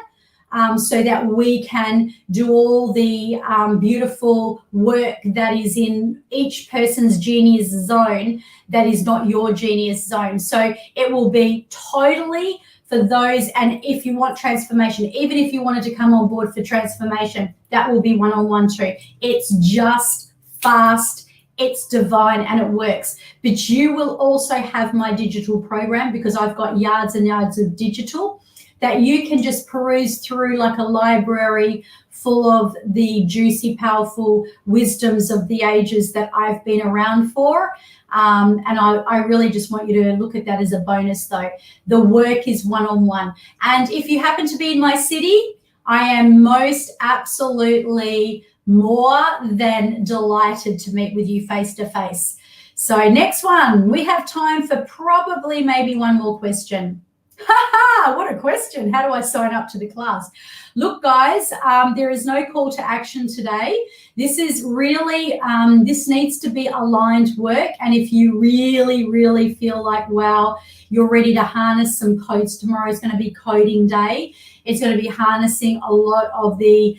so that we can do all the beautiful work that is in each person's genius zone that is not your genius zone. So it will be totally for those, and if you want transformation, even if you wanted to come on board for transformation, that will be one-on-one too. It's just fast, it's divine, and it works. But you will also have my digital program, because I've got yards and yards of digital that you can just peruse through like a library full of the juicy, powerful wisdoms of the ages that I've been around for. And I really just want you to look at that as a bonus though. The work is one-on-one. And if you happen to be in my city, I am most absolutely more than delighted to meet with you face to face. So next one, we have time for probably maybe one more question. What a question. How do I sign up to the class? Look, guys, there is no call to action today. This is really, this needs to be aligned work. And if you really, really feel like, wow, you're ready to harness some codes, tomorrow is going to be coding day. It's going to be harnessing a lot of the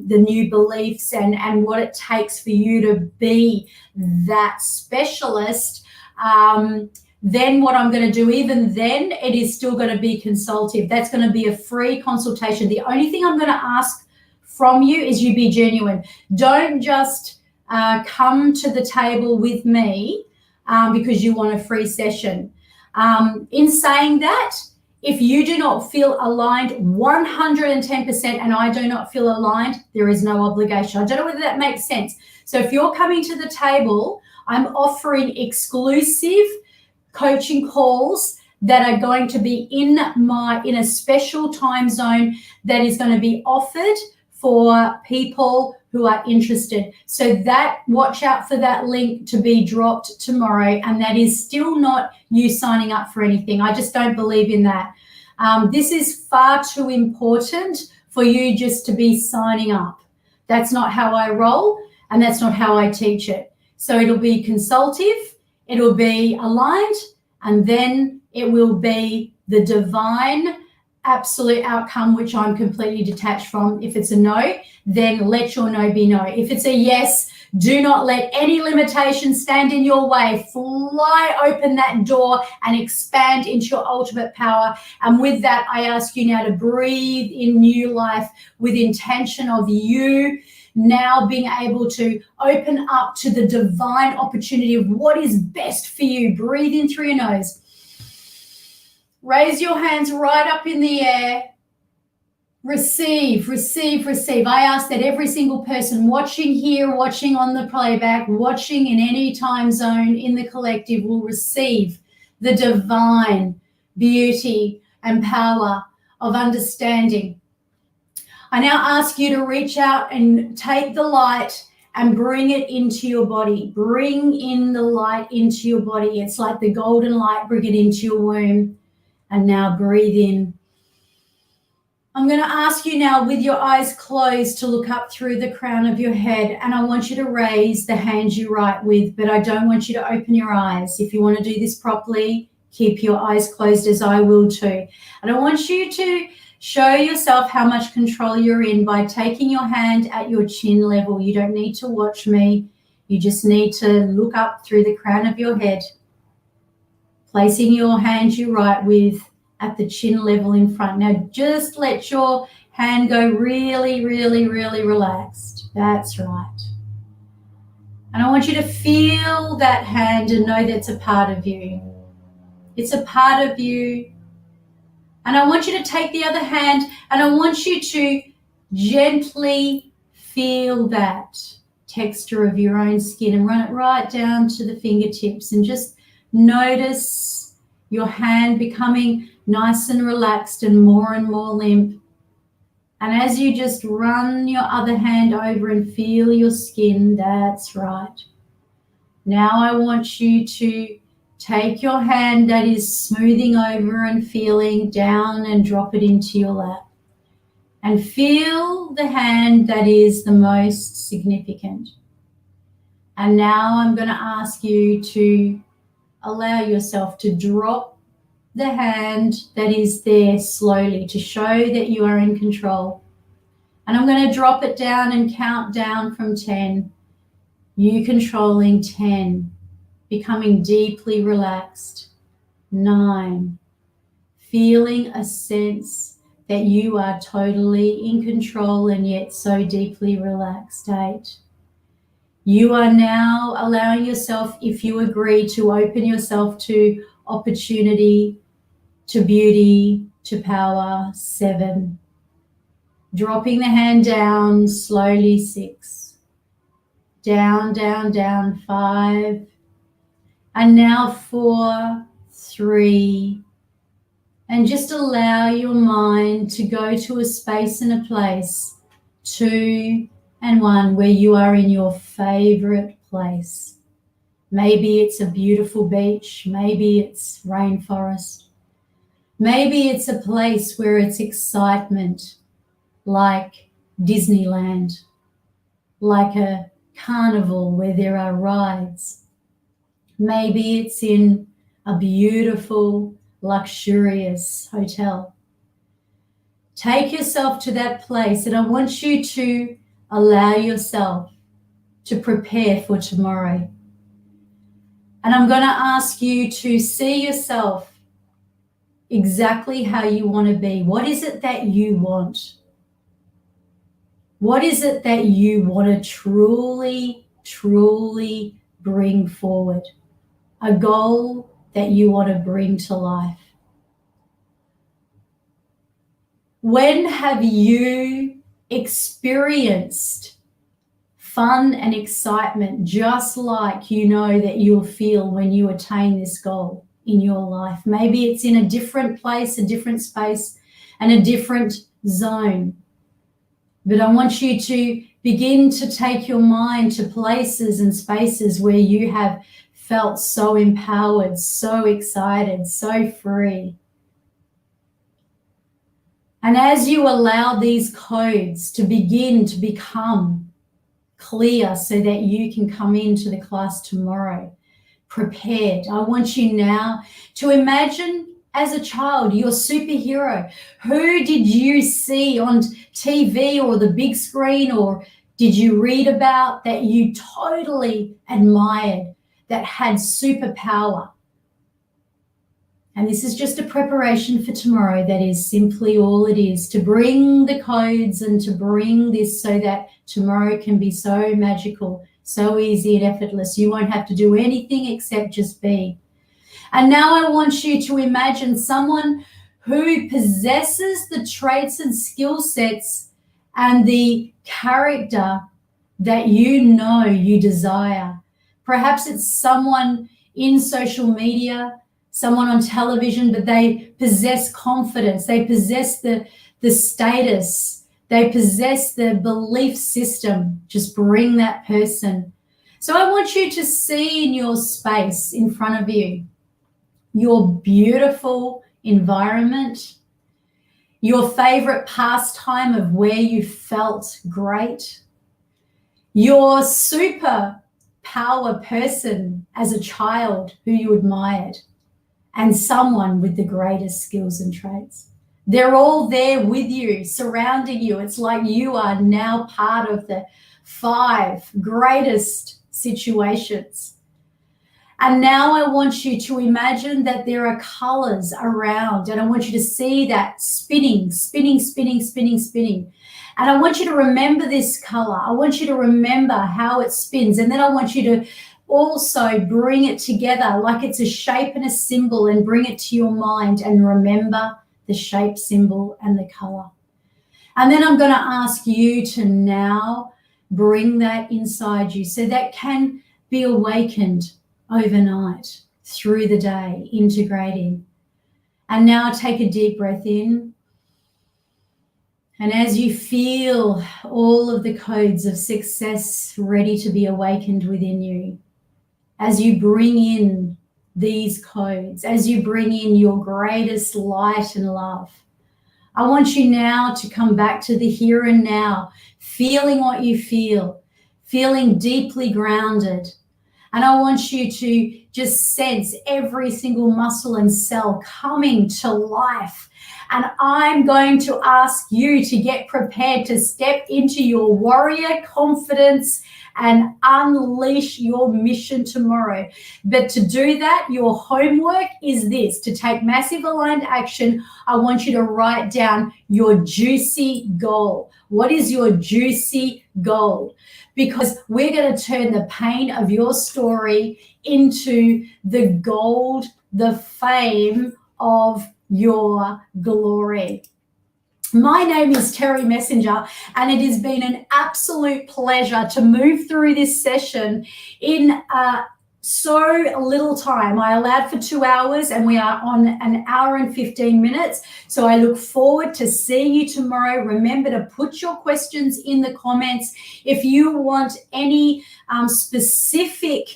new beliefs and what it takes for you to be that specialist. Then what I'm going to do, even then, it is still going to be consultative. That's going to be a free consultation. The only thing I'm going to ask from you is you be genuine. Don't just come to the table with me because you want a free session. In saying that, if you do not feel aligned 110% and I do not feel aligned, there is no obligation. I don't know whether that makes sense. So if you're coming to the table, I'm offering exclusive coaching calls that are going to be in a special time zone that is going to be offered for people who are interested. So that, watch out for that link to be dropped tomorrow, and that is still not you signing up for anything. I just don't believe in that. This is far too important for you just to be signing up. That's not how I roll, and that's not how I teach it. So it'll be consultative, it'll be aligned, and then it will be the divine absolute outcome, which I'm completely detached from. If it's a no, then let your no be no. If it's a yes, do not let any limitation stand in your way. Fly open that door and expand into your ultimate power. And with that, I ask you now to breathe in new life with intention of you now being able to open up to the divine opportunity of what is best for you. Breathe in through your nose. Raise your hands right up in the air. Receive, receive, receive. I ask that every single person watching here, watching on the playback, watching in any time zone in the collective will receive the divine beauty and power of understanding. I now ask you to reach out and take the light and bring it into your body. Bring in the light into your body. It's like the golden light. Bring it into your womb. And now breathe in. I'm going to ask you now with your eyes closed to look up through the crown of your head, and I want you to raise the hand you write with, but I don't want you to open your eyes. If you want to do this properly, keep your eyes closed as I will too. And I want you to show yourself how much control you're in by taking your hand at your chin level. You don't need to watch me. You just need to look up through the crown of your head, placing your hand you write with at the chin level in front. Now just let your hand go really, really, really relaxed. That's right. And I want you to feel that hand and know that's a part of you. It's a part of you. And I want you to take the other hand and I want you to gently feel that texture of your own skin and run it right down to the fingertips and just notice your hand becoming nice and relaxed and more limp. And as you just run your other hand over and feel your skin, that's right. Now I want you to take your hand that is smoothing over and feeling down and drop it into your lap. And feel the hand that is the most significant. And now I'm going to ask you to allow yourself to drop the hand that is there slowly to show that you are in control. And I'm going to drop it down and count down from 10. You controlling 10. Becoming deeply relaxed. 9. Feeling a sense that you are totally in control and yet so deeply relaxed. 8. You are now allowing yourself, if you agree, to open yourself to opportunity, to beauty, to power. 7. Dropping the hand down slowly. 6. Down, down, down. 5. And now 4, 3. And just allow your mind to go to a space and a place. 2 and 1 where you are in your favorite place. Maybe it's a beautiful beach. Maybe it's rainforest. Maybe it's a place where it's excitement, like Disneyland, like a carnival where there are rides. Maybe it's in a beautiful, luxurious hotel. Take yourself to that place, and I want you to allow yourself to prepare for tomorrow. And I'm going to ask you to see yourself exactly how you want to be. What is it that you want? What is it that you want to truly, truly bring forward? A goal that you want to bring to life. When have you experienced fun and excitement just like you know that you'll feel when you attain this goal in your life? Maybe it's in a different place, a different space, and a different zone. But I want you to begin to take your mind to places and spaces where you have felt so empowered, so excited, so free. And as you allow these codes to begin to become clear so that you can come into the class tomorrow prepared, I want you now to imagine as a child your superhero. Who did you see on TV or the big screen, or did you read about that you totally admired, that had superpower? And this is just a preparation for tomorrow. That is simply all it is, to bring the codes and to bring this so that tomorrow can be so magical, so easy and effortless. You won't have to do anything except just be. And now I want you to imagine someone who possesses the traits and skill sets and the character that you know you desire. Perhaps it's someone in social media, someone on television, but they possess confidence, they possess the status, they possess the belief system. Just bring that person. So I want you to see in your space in front of you your beautiful environment, your favorite pastime of where you felt great, your super power person as a child who you admired, and someone with the greatest skills and traits. They're all there with you, surrounding you. It's like you are now part of the 5 greatest situations. And now I want you to imagine that there are colors around, and I want you to see that spinning, spinning, spinning, spinning, spinning. And I want you to remember this color. I want you to remember how it spins. And then I want you to also bring it together like it's a shape and a symbol, and bring it to your mind and remember the shape, symbol, and the color. And then I'm going to ask you to now bring that inside you so that can be awakened overnight, through the day, integrating. And now take a deep breath in. And as you feel all of the codes of success ready to be awakened within you, as you bring in these codes, as you bring in your greatest light and love, I want you now to come back to the here and now, feeling what you feel, feeling deeply grounded. And I want you to just sense every single muscle and cell coming to life. And I'm going to ask you to get prepared to step into your warrior confidence and unleash your mission tomorrow. But to do that, your homework is this: to take massive aligned action. I want you to write down your juicy goal. What is your juicy goal? Because we're going to turn the pain of your story into the gold, the fame of your glory. My name is Terry Messenger, and it has been an absolute pleasure to move through this session in so little time. I allowed for 2 hours, and we are on an hour and 15 minutes. So I look forward to seeing you tomorrow. Remember to put your questions in the comments. If you want any specific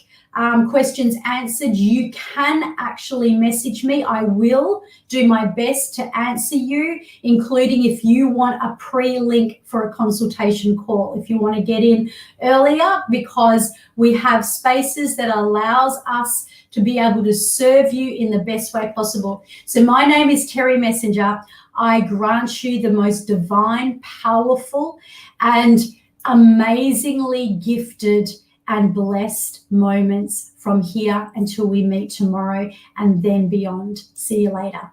questions answered, you can actually message me. I will do my best to answer you, including if you want a pre-link for a consultation call, if you want to get in earlier, because we have spaces that allows us to be able to serve you in the best way possible. So my name is Terry Messenger. I grant you the most divine, powerful, and amazingly gifted and blessed moments from here until we meet tomorrow and then beyond. See you later.